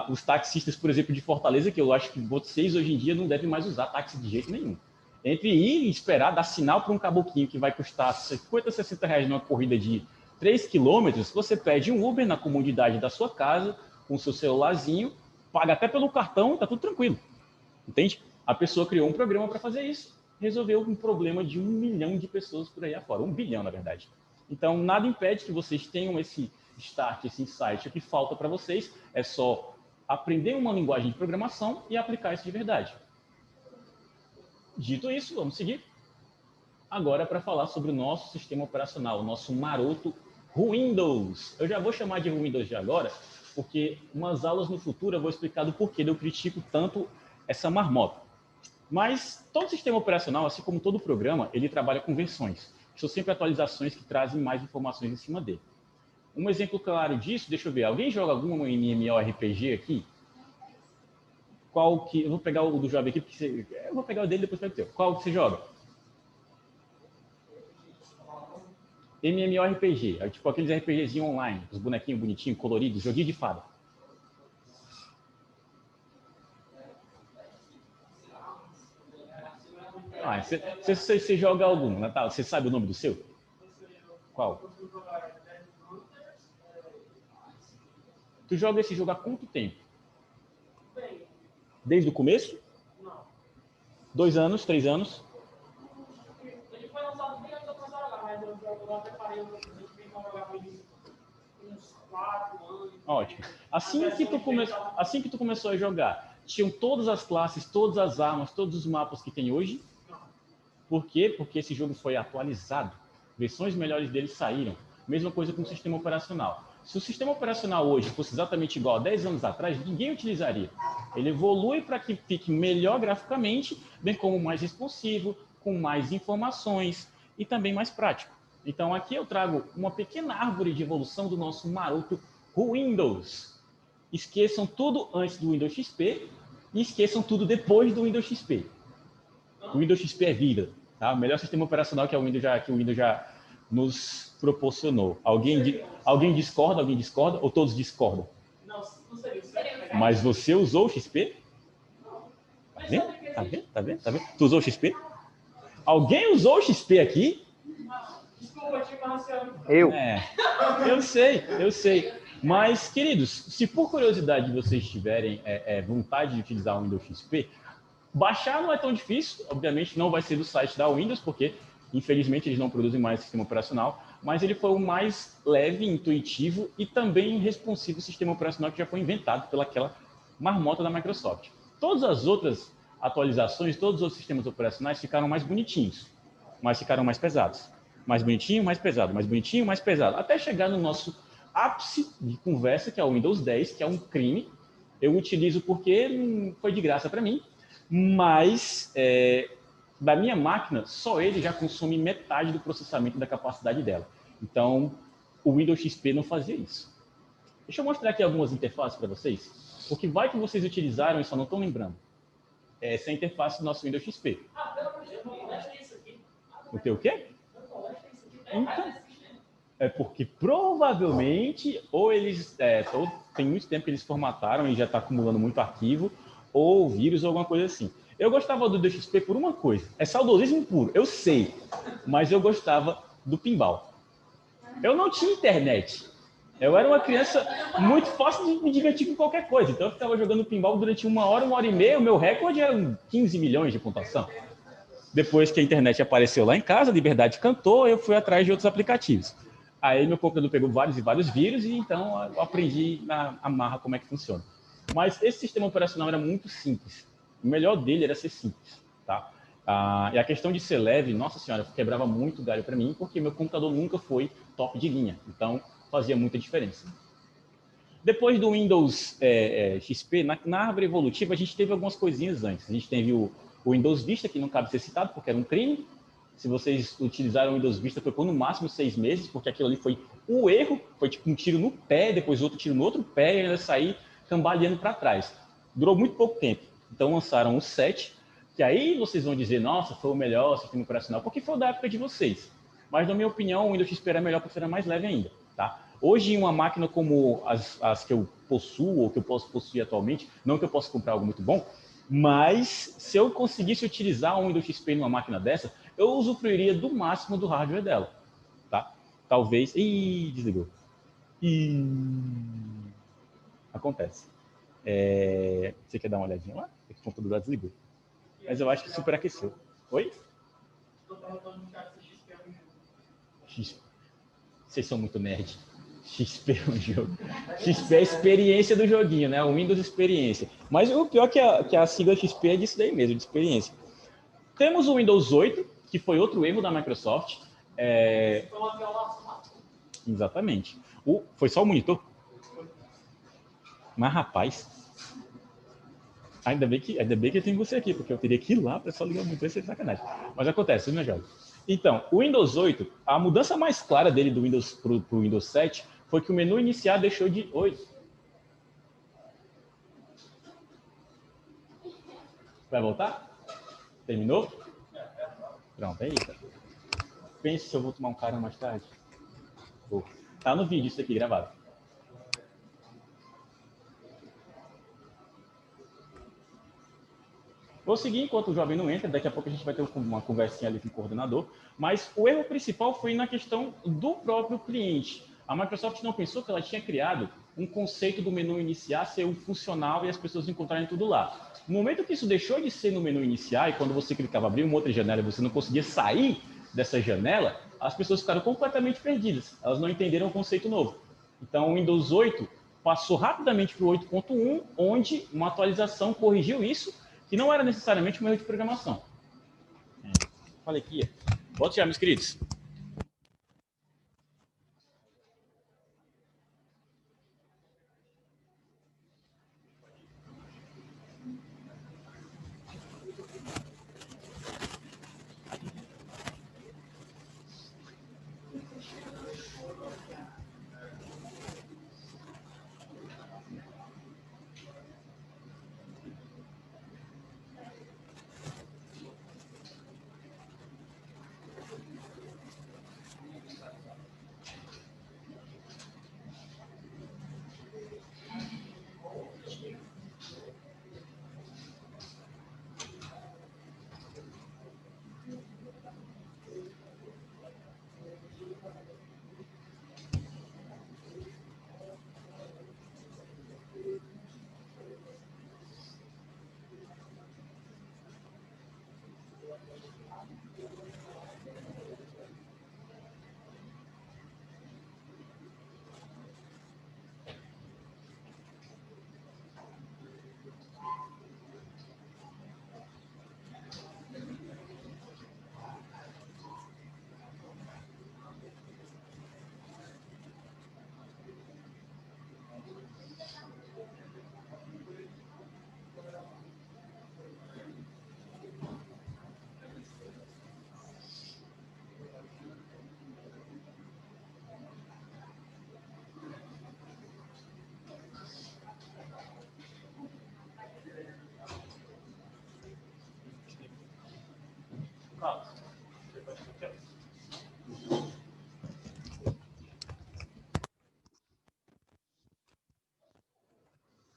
os taxistas, por exemplo, de Fortaleza, que eu acho que vocês hoje em dia não devem mais usar táxi de jeito nenhum. Entre ir e esperar dar sinal para um caboquinho que vai custar 50, 60 reais numa corrida de 3 quilômetros, você pede um Uber na comodidade da sua casa, com o seu celularzinho, paga até pelo cartão, tá tudo tranquilo. Entende? A pessoa criou um programa para fazer isso, resolveu um problema de 1 milhão de pessoas por aí afora, 1 bilhão, na verdade. Então, nada impede que vocês tenham esse start, esse insight. O que falta para vocês é só aprender uma linguagem de programação e aplicar isso de verdade. Dito isso, vamos seguir. Agora para falar sobre o nosso sistema operacional, o nosso maroto Windows. Eu já vou chamar de Windows de agora, porque umas aulas no futuro eu vou explicar do porquê eu critico tanto essa marmota. Mas todo sistema operacional, assim como todo programa, ele trabalha com versões. São sempre atualizações que trazem mais informações em cima dele. Um exemplo claro disso, deixa eu ver, alguém joga algum MMORPG aqui? Qual que... Eu vou pegar o do jovem aqui, porque eu vou pegar o dele e depois pego o teu. Qual que você joga? MMORPG, é tipo aqueles RPGzinhos online, os bonequinhos bonitinhos, coloridos, joguinho de fada. Você joga algum, Natal? Você sabe o nome do seu? Qual? Tu joga esse jogo há quanto tempo? Desde o começo? Não. 2 anos, 3 anos? Ele foi lançado bem antes de eu começar a jogar, mas eu até parei, eu jogava uns 4 anos. Ótimo. Assim que tu começou a jogar, tinham todas as classes, todas as armas, todos os mapas que tem hoje? Por quê? Porque esse jogo foi atualizado. Versões melhores dele saíram. Mesma coisa com o sistema operacional. Se o sistema operacional hoje fosse exatamente igual a 10 anos atrás, ninguém utilizaria. Ele evolui para que fique melhor graficamente, bem como mais responsivo, com mais informações e também mais prático. Então, aqui eu trago uma pequena árvore de evolução do nosso maroto Windows. Esqueçam tudo antes do Windows XP e esqueçam tudo depois do Windows XP. O Windows XP é vida, tá? O melhor sistema operacional que o Windows já nos proporcionou. Alguém discorda? Alguém discorda? Ou todos discordam? Não seria. Mas você usou o XP? Tá vendo? Tá vendo? Tá vendo? Tá vendo? Tu usou o XP? Alguém usou o XP aqui? Desculpa, Tim Marciano. Eu. Eu sei. Mas, queridos, se por curiosidade vocês tiverem vontade de utilizar o Windows XP, baixar não é tão difícil. Obviamente não vai ser do site da Windows, porque infelizmente eles não produzem mais sistema operacional, mas ele foi o mais leve, intuitivo e também responsivo sistema operacional que já foi inventado pelaquela marmota da Microsoft. Todas as outras atualizações, todos os sistemas operacionais ficaram mais bonitinhos, mas ficaram mais pesados. Mais bonitinho, mais pesado, mais bonitinho, mais pesado. Até chegar no nosso ápice de conversa, que é o Windows 10, que é um crime. Eu utilizo porque foi de graça para mim, mas da minha máquina, só ele já consome metade do processamento da capacidade dela. Então, o Windows XP não fazia isso. Deixa eu mostrar aqui algumas interfaces para vocês, porque vai que vocês utilizaram e só não estão lembrando. Essa é a interface do nosso Windows XP. Pelo amor de Deus, não molesta isso aqui. O teu quê? Não molesta isso aqui. Então, é porque provavelmente, ou eles tem muito tempo que eles formataram e já está acumulando muito arquivo, ou vírus ou alguma coisa assim. Eu gostava do DXP por uma coisa, é saudosismo puro, eu sei, mas eu gostava do pinball. Eu não tinha internet, eu era uma criança muito fácil de me divertir com qualquer coisa, então eu ficava jogando pinball durante uma hora e meia, o meu recorde era 15 milhões de pontuação. Depois que a internet apareceu lá em casa, a Liberdade cantou, eu fui atrás de outros aplicativos. Aí meu computador pegou vários e vários vírus e então eu aprendi na marra como é que funciona. Mas esse sistema operacional era muito simples. O melhor dele era ser simples, tá? E a questão de ser leve, nossa senhora, quebrava muito galho para mim, porque meu computador nunca foi top de linha. Então fazia muita diferença. Depois do Windows XP, na árvore evolutiva, a gente teve algumas coisinhas antes. A gente teve o Windows Vista, que não cabe ser citado, porque era um crime. Se vocês utilizaram o Windows Vista, foi por no máximo 6 meses, porque aquilo ali foi o erro, foi tipo um tiro no pé, depois outro tiro no outro pé, e ainda sair cambaleando para trás. Durou muito pouco tempo. Então lançaram o 7, que aí vocês vão dizer, nossa, foi o melhor sistema operacional, porque foi da época de vocês. Mas, na minha opinião, o Windows XP era melhor porque era mais leve ainda, tá? Hoje, em uma máquina como as que eu possuo, ou que eu posso possuir atualmente, não que eu possa comprar algo muito bom, mas se eu conseguisse utilizar um Windows XP numa máquina dessa, eu usufruiria do máximo do hardware dela, tá? Talvez... Ih, desligou. Acontece. Você quer dar uma olhadinha lá? O computador desligou. Mas eu acho que superaqueceu. Oi? Vocês são muito nerd. XP é um jogo. XP é a experiência do joguinho, né? O Windows Experiência. Mas o pior é que a sigla XP é disso daí mesmo, de experiência. Temos o Windows 8, que foi outro erro da Microsoft. Exatamente. Foi só o monitor? Mas, rapaz, ainda bem que eu tenho você aqui, porque eu teria que ir lá para só ligar o monitor e ser sacanagem. Mas acontece, né, Jorge? Então, o Windows 8, a mudança mais clara dele do Windows para o Windows 7 foi que o menu iniciar deixou de... Oi? Vai voltar? Terminou? Pronto, é isso. Pense se eu vou tomar um cara mais tarde. Tá no vídeo isso aqui gravado. Vou seguir enquanto o jovem não entra, daqui a pouco a gente vai ter uma conversinha ali com o coordenador, mas o erro principal foi na questão do próprio cliente. A Microsoft não pensou que ela tinha criado um conceito do menu iniciar ser um funcional e as pessoas encontrarem tudo lá. No momento que isso deixou de ser no menu iniciar, e quando você clicava abrir uma outra janela e você não conseguia sair dessa janela, as pessoas ficaram completamente perdidas. Elas não entenderam o conceito novo. Então, o Windows 8 passou rapidamente para o 8.1, onde uma atualização corrigiu isso, que não era necessariamente um erro de programação. Falei aqui. Volta já, meus queridos.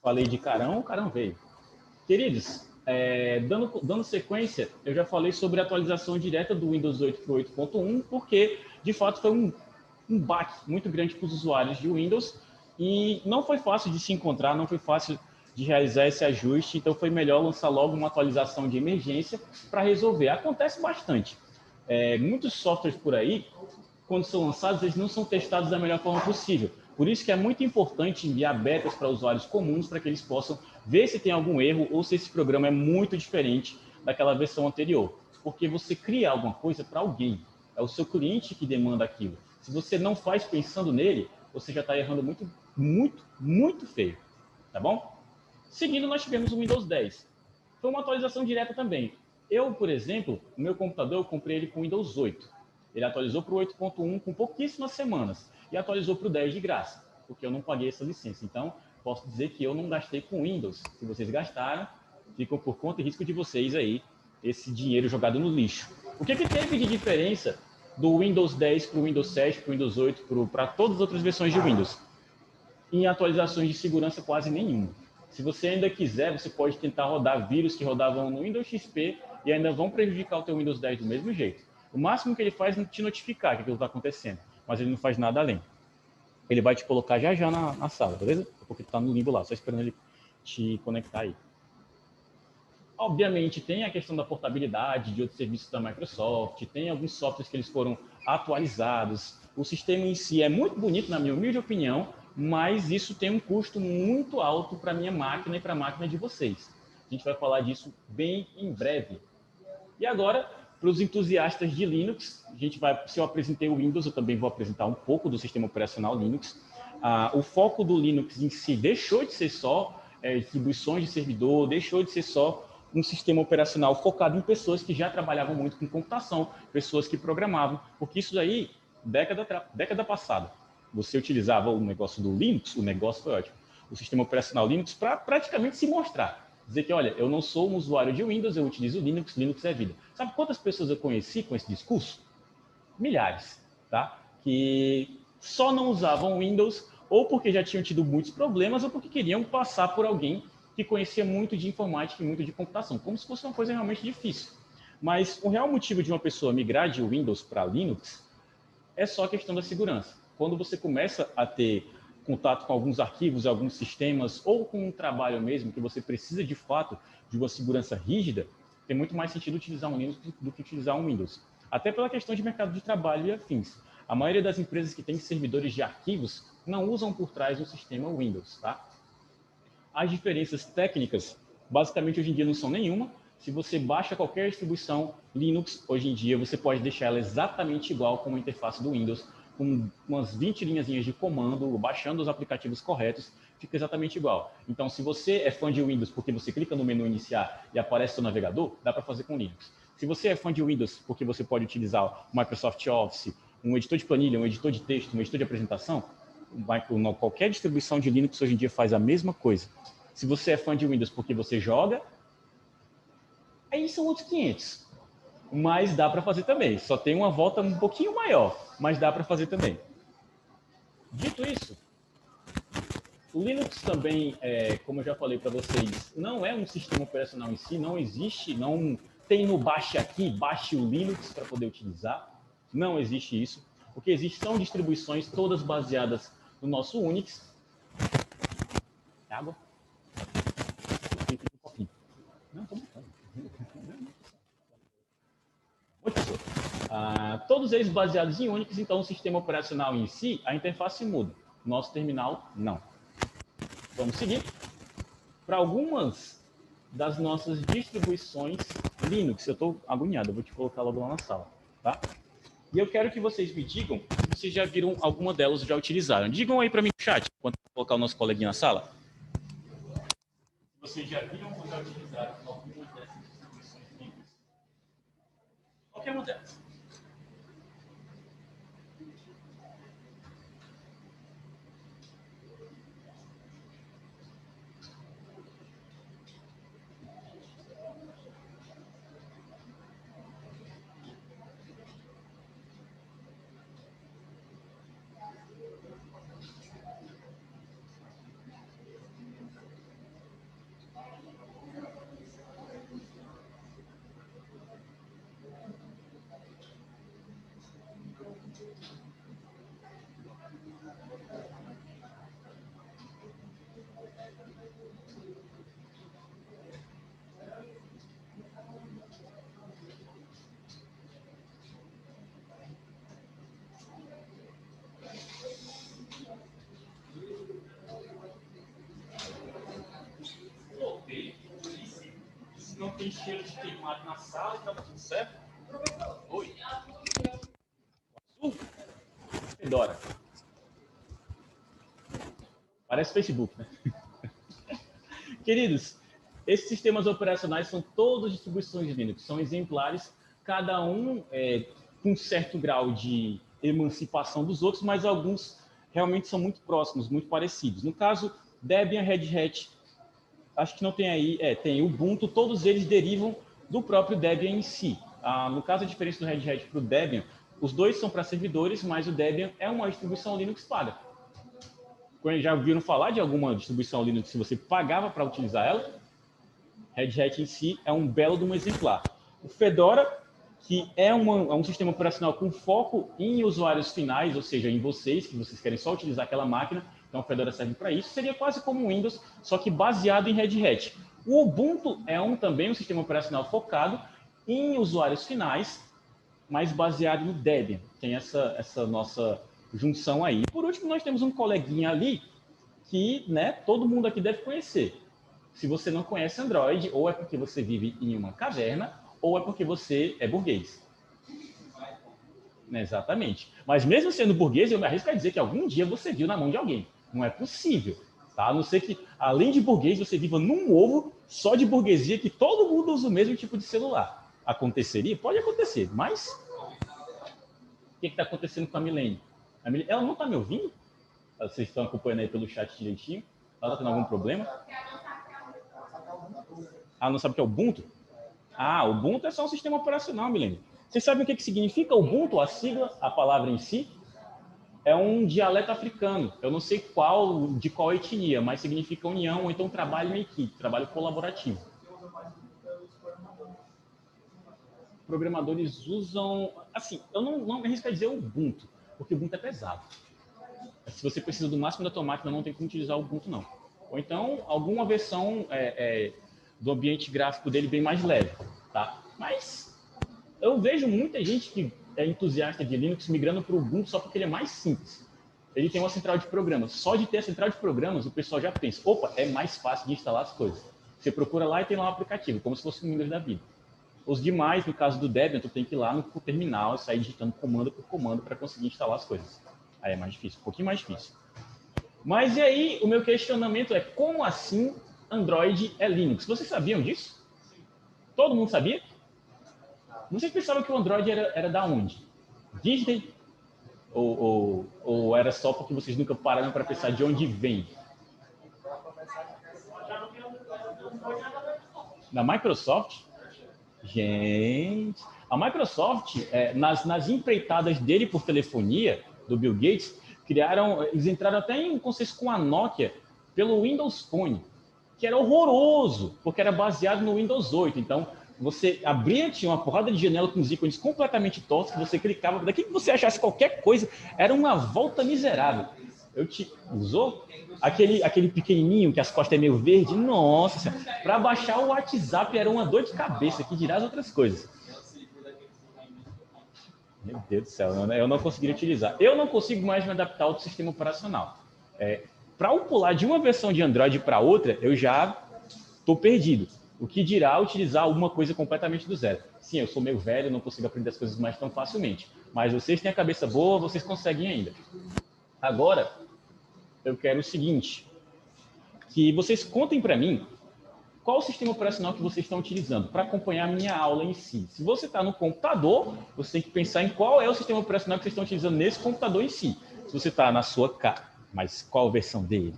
Falei de Carão, o Carão veio. Queridos, dando sequência, eu já falei sobre a atualização direta do Windows 8 para o 8.1, porque, de fato, foi um baque muito grande para os usuários de Windows e não foi fácil de se encontrar, não foi fácil de realizar esse ajuste, então foi melhor lançar logo uma atualização de emergência para resolver. Acontece bastante. Muitos softwares por aí, quando são lançados, eles não são testados da melhor forma possível. Por isso que é muito importante enviar betas para usuários comuns para que eles possam ver se tem algum erro ou se esse programa é muito diferente daquela versão anterior. Porque você cria alguma coisa para alguém. É o seu cliente que demanda aquilo. Se você não faz pensando nele, você já está errando muito, muito, muito feio. Tá bom? Seguindo, nós tivemos o Windows 10. Foi uma atualização direta também. Eu, por exemplo, o meu computador, eu comprei ele com Windows 8. Ele atualizou para o 8.1 com pouquíssimas semanas e atualizou para o 10 de graça, porque eu não paguei essa licença. Então, posso dizer que eu não gastei com Windows. Se vocês gastaram, ficam por conta e risco de vocês aí, esse dinheiro jogado no lixo. O que teve de diferença do Windows 10 para o Windows 7, para o Windows 8, para todas as outras versões de Windows? Em atualizações de segurança, quase nenhuma. Se você ainda quiser, você pode tentar rodar vírus que rodavam no Windows XP e ainda vão prejudicar o teu Windows 10 do mesmo jeito. O máximo que ele faz é te notificar que aquilo está acontecendo, mas ele não faz nada além. Ele vai te colocar já na sala, beleza? Porque tu está no limbo lá, só esperando ele te conectar aí. Obviamente, tem a questão da portabilidade de outros serviços da Microsoft, tem alguns softwares que eles foram atualizados. O sistema em si é muito bonito, na minha humilde opinião, mas isso tem um custo muito alto para a minha máquina e para a máquina de vocês. A gente vai falar disso bem em breve. E agora, para os entusiastas de Linux, se eu apresentei o Windows, eu também vou apresentar um pouco do sistema operacional Linux. O foco do Linux em si deixou de ser só distribuições de servidor, deixou de ser só um sistema operacional focado em pessoas que já trabalhavam muito com computação, pessoas que programavam, porque isso aí, década passada, você utilizava o negócio do Linux, o negócio foi ótimo, o sistema operacional Linux para praticamente se mostrar. Dizer que, olha, eu não sou um usuário de Windows, eu utilizo Linux, Linux é vida. Sabe quantas pessoas eu conheci com esse discurso? Milhares, tá? Que só não usavam Windows ou porque já tinham tido muitos problemas ou porque queriam passar por alguém que conhecia muito de informática e muito de computação, como se fosse uma coisa realmente difícil. Mas o real motivo de uma pessoa migrar de Windows para Linux é só a questão da segurança. Quando você começa a ter contato com alguns arquivos, alguns sistemas, ou com um trabalho mesmo, que você precisa de fato de uma segurança rígida, tem muito mais sentido utilizar um Linux do que utilizar um Windows. Até pela questão de mercado de trabalho e afins. A maioria das empresas que têm servidores de arquivos não usam por trás um sistema Windows, tá? As diferenças técnicas, basicamente, hoje em dia não são nenhuma. Se você baixa qualquer distribuição Linux, hoje em dia, você pode deixar ela exatamente igual como a interface do Windows, com umas 20 linhazinhas de comando, baixando os aplicativos corretos, fica exatamente igual. Então, se você é fã de Windows porque você clica no menu iniciar e aparece o seu navegador, dá para fazer com Linux. Se você é fã de Windows porque você pode utilizar o Microsoft Office, um editor de planilha, um editor de texto, um editor de apresentação, qualquer distribuição de Linux hoje em dia faz a mesma coisa. Se você é fã de Windows porque você joga, aí são outros 500. Mas dá para fazer também. Só tem uma volta um pouquinho maior, mas dá para fazer também. Dito isso, o Linux também, como eu já falei para vocês, não é um sistema operacional em si, não existe, não tem no baixe aqui, baixe o Linux para poder utilizar. Não existe isso. O que existe são distribuições todas baseadas no nosso Unix. Água? Não, tô brincando. Todos eles baseados em Unix, então o sistema operacional em si, a interface muda. Nosso terminal, não. Vamos seguir. Para algumas das nossas distribuições Linux, eu estou agoniado, eu vou te colocar logo lá na sala, tá? E eu quero que vocês me digam se vocês já viram alguma delas ou já utilizaram. Digam aí para mim no chat, enquanto eu colocar o nosso coleguinha na sala. Vocês já viram ou já utilizaram alguma dessas distribuições Linux? Qualquer uma delas. Se não tem cheiro de queimado na sala, tá tudo certo? Oi. Fedora. Parece Facebook, né? Queridos, esses sistemas operacionais são todas distribuições de Linux, são exemplares, cada um com um certo grau de emancipação dos outros, mas alguns realmente são muito próximos, muito parecidos. No caso, Debian, Red Hat, acho que não tem aí, tem Ubuntu, todos eles derivam do próprio Debian em si. No caso, a diferença do Red Hat para o Debian, os dois são para servidores, mas o Debian é uma distribuição Linux paga. Já ouviram falar de alguma distribuição Linux que você pagava para utilizar ela? Red Hat em si é um belo de um exemplar. O Fedora, que é um sistema operacional com foco em usuários finais, ou seja, em vocês, que vocês querem só utilizar aquela máquina, então o Fedora serve para isso, seria quase como o Windows, só que baseado em Red Hat. O Ubuntu é também um sistema operacional focado em usuários finais, mas baseado no Debian. Tem essa nossa junção aí. Por último, nós temos um coleguinha ali que, né, todo mundo aqui deve conhecer. Se você não conhece Android, ou é porque você vive em uma caverna, ou é porque você é burguês. Exatamente. Mas mesmo sendo burguês, eu me arrisco a dizer que algum dia você viu na mão de alguém. Não é possível. Tá? A não ser que, além de burguês, você viva num ovo só de burguesia, que todo mundo usa o mesmo tipo de celular. Aconteceria? Pode acontecer, mas o que está acontecendo com a Milene? Ela não está me ouvindo? Vocês estão acompanhando aí pelo chat direitinho? Ela está tendo algum problema? Não sabe o que é Ubuntu? Ubuntu é só um sistema operacional, Milene. Vocês sabem o que significa Ubuntu? A sigla, a palavra em si, é um dialeto africano. Eu não sei de qual etnia, mas significa união, ou então trabalho em equipe, trabalho colaborativo. Programadores usam... Assim, eu não me arrisco a dizer Ubuntu, porque Ubuntu é pesado. Se você precisa do máximo da tua máquina, não tem como utilizar o Ubuntu, não. Ou então, alguma versão do ambiente gráfico dele bem mais leve, tá? Mas eu vejo muita gente que é entusiasta de Linux migrando para o Ubuntu só porque ele é mais simples. Ele tem uma central de programas. Só de ter a central de programas, o pessoal já pensa, opa, é mais fácil de instalar as coisas. Você procura lá e tem lá um aplicativo, como se fosse um Windows da vida. Os demais, no caso do Debian, tu tem que ir lá no terminal e sair digitando comando por comando para conseguir instalar as coisas. Aí é mais difícil, um pouquinho mais difícil. Mas e aí, o meu questionamento é, como assim Android é Linux? Vocês sabiam disso? Todo mundo sabia? Vocês pensavam que o Android era da onde? Disney? Ou era só porque vocês nunca pararam para pensar de onde vem? Da Microsoft? Gente, a Microsoft, nas empreitadas dele por telefonia, do Bill Gates, eles entraram até em consenso com a Nokia pelo Windows Phone, que era horroroso, porque era baseado no Windows 8. Então, você abria, tinha uma porrada de janela com os ícones completamente tortos, que você clicava, daqui que você achasse qualquer coisa, era uma volta miserável. Usou? Aquele pequenininho, que as costas é meio verde, nossa, para baixar o WhatsApp era uma dor de cabeça, que dirá as outras coisas. Meu Deus do céu, eu não conseguiria utilizar. Eu não consigo mais me adaptar ao sistema operacional. Para eu pular de uma versão de Android para outra, eu já estou perdido. O que dirá utilizar alguma coisa completamente do zero. Sim, eu sou meio velho, não consigo aprender as coisas mais tão facilmente. Mas vocês têm a cabeça boa, vocês conseguem ainda. Agora, eu quero o seguinte, que vocês contem para mim qual o sistema operacional que vocês estão utilizando para acompanhar a minha aula em si. Se você está no computador, você tem que pensar em qual é o sistema operacional que vocês estão utilizando nesse computador em si. Se você está na sua casa, mas qual a versão dele?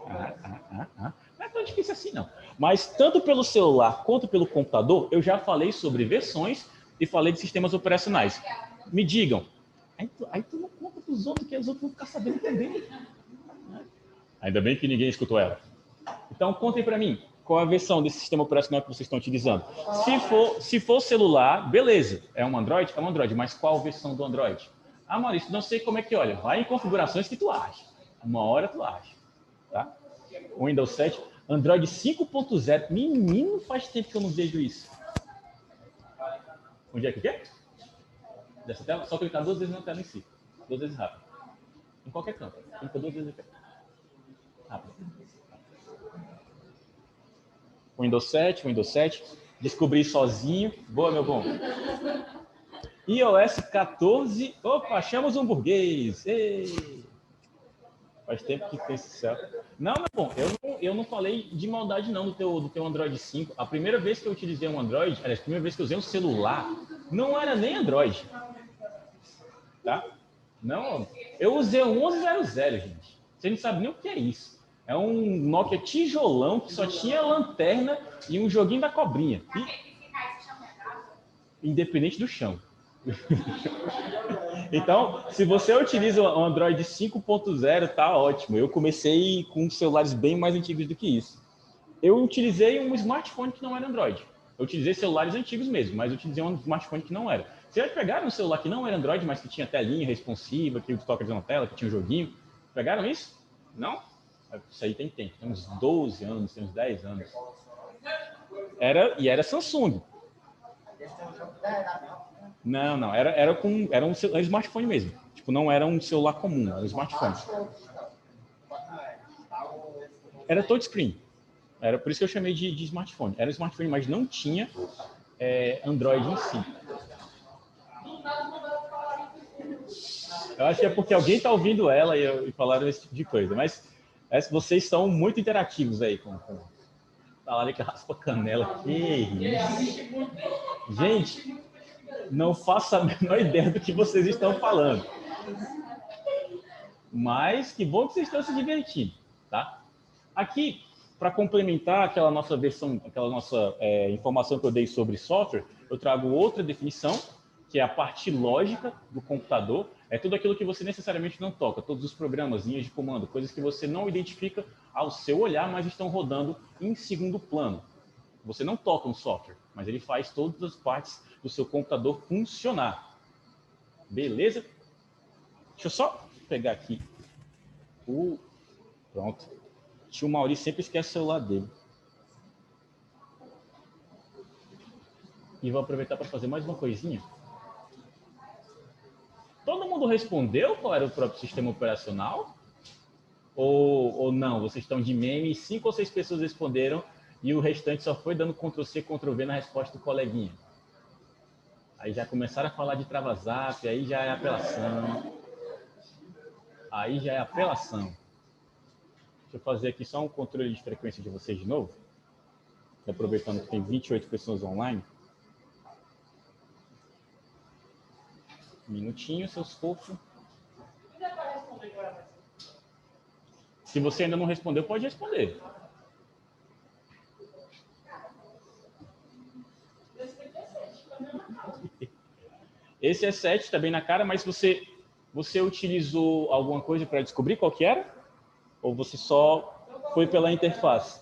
Não é tão difícil assim, não. Mas tanto pelo celular quanto pelo computador, eu já falei sobre versões e falei de sistemas operacionais. Me digam. Aí tu não conta para os outros, que os outros vão ficar sabendo também. Ainda bem que ninguém escutou ela. Então, contem para mim, qual a versão desse sistema operacional que vocês estão utilizando. Se for celular, beleza. É um Android? É um Android. Mas qual versão do Android? Maurício, não sei como é que olha. Vai em configurações que tu acha. Uma hora tu acha. Tá? Windows 7, Android 5.0. Menino, faz tempo que eu não vejo isso. Onde é que é? Dessa tela? Só clicar 2 vezes na tela em si. 2 vezes rápido. Em qualquer canto. Clica 2 vezes rápido. Windows 7. Descobri sozinho. Boa, meu bom. iOS 14. Opa, achamos um burguês. Ei. Faz tempo que tem esse céu. Não, meu bom, eu não falei de maldade não do teu Android 5. A primeira vez que eu utilizei um Android, aliás, a primeira vez que eu usei um celular, não era nem Android. Tá? Não, eu usei um 1100, gente. Você não sabe nem o que é isso. É um Nokia tijolão que só tinha lanterna e um joguinho da cobrinha. Independente do chão. Então, se você utiliza o Android 5.0, tá ótimo. Eu comecei com celulares bem mais antigos do que isso. Eu utilizei um smartphone que não era Android. Eu utilizei celulares antigos mesmo, mas eu utilizei um smartphone que não era. Vocês já pegaram um celular que não era Android, mas que tinha telinha responsiva, que toca na tela, que tinha um joguinho? Pegaram isso? Não? Isso aí tem tempo. Tem uns 12 anos, tem uns 10 anos. Era Samsung. Não. Era um smartphone mesmo. Tipo, não era um celular comum, era um smartphone. Era touchscreen. Era por isso que eu chamei de smartphone. Era um smartphone, mas não tinha Android em si. Eu acho que é porque alguém está ouvindo ela e falaram esse tipo de coisa. Mas vocês são muito interativos aí com falaram que raspa canela. Que isso? Gente, não faço a menor ideia do que vocês estão falando. Mas que bom que vocês estão se divertindo, tá? Aqui, para complementar aquela nossa versão, aquela nossa informação que eu dei sobre software, eu trago outra definição, que é a parte lógica do computador. É tudo aquilo que você necessariamente não toca, todos os programas, linhas de comando, coisas que você não identifica ao seu olhar, mas estão rodando em segundo plano. Você não toca um software, mas ele faz todas as partes do seu computador funcionar. Beleza? Deixa eu só pegar aqui Pronto. O tio Maurício sempre esquece o celular dele. E vou aproveitar para fazer mais uma coisinha. Todo mundo respondeu qual era o próprio sistema operacional? Ou não? Vocês estão de meme e 5 ou 6 pessoas responderam e o restante só foi dando Ctrl+C, Ctrl+V na resposta do coleguinha. Aí já começaram a falar de trava-zap, aí já é apelação. Deixa eu fazer aqui só um controle de frequência de vocês de novo. Aproveitando que tem 28 pessoas online. Um minutinho, seus fofos. Se você ainda não respondeu, pode responder. Esse é 7, está bem na cara, mas você utilizou alguma coisa para descobrir qual que era? Ou você só foi pela interface?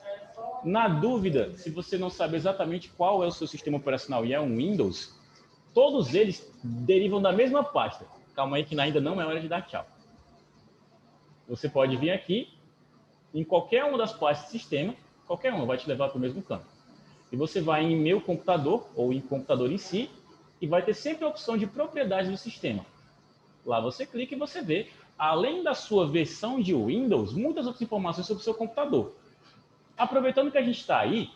Na dúvida, se você não sabe exatamente qual é o seu sistema operacional e é um Windows, todos eles derivam da mesma pasta. Calma aí que ainda não é hora de dar tchau. Você pode vir aqui, em qualquer uma das pastas do sistema, qualquer uma vai te levar para o mesmo campo. E você vai em Meu Computador, ou em Computador em si, e vai ter sempre a opção de propriedades do sistema. Lá você clica e você vê, além da sua versão de Windows, muitas outras informações sobre o seu computador. Aproveitando que a gente está aí,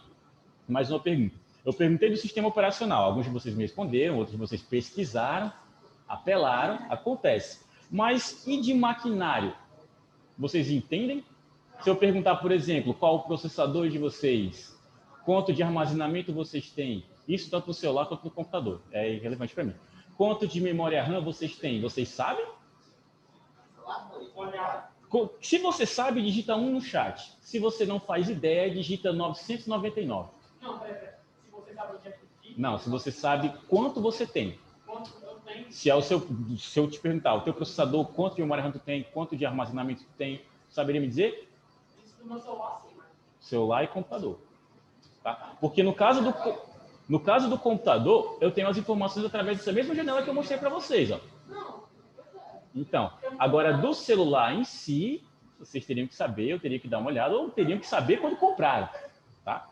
mais uma pergunta. Eu perguntei do sistema operacional. Alguns de vocês me responderam, outros de vocês pesquisaram, apelaram, acontece. Mas e de maquinário? Vocês entendem? Se eu perguntar, por exemplo, qual o processador de vocês, quanto de armazenamento vocês têm, isso tanto no celular quanto no computador, é irrelevante para mim. Quanto de memória RAM vocês têm? Vocês sabem? Se você sabe, digita 1 no chat. Se você não faz ideia, digita 999. Não, se você sabe quanto você tem. Se eu te perguntar, o teu processador, quanto de memória RAM tu tem, quanto de armazenamento tu tem, saberia me dizer? Isso no meu celular, sim. Celular e computador. Tá? Porque no caso do computador, eu tenho as informações através dessa mesma janela que eu mostrei para vocês. Ó. Então, agora do celular em si, vocês teriam que saber, eu teria que dar uma olhada, ou teriam que saber quando compraram, tá?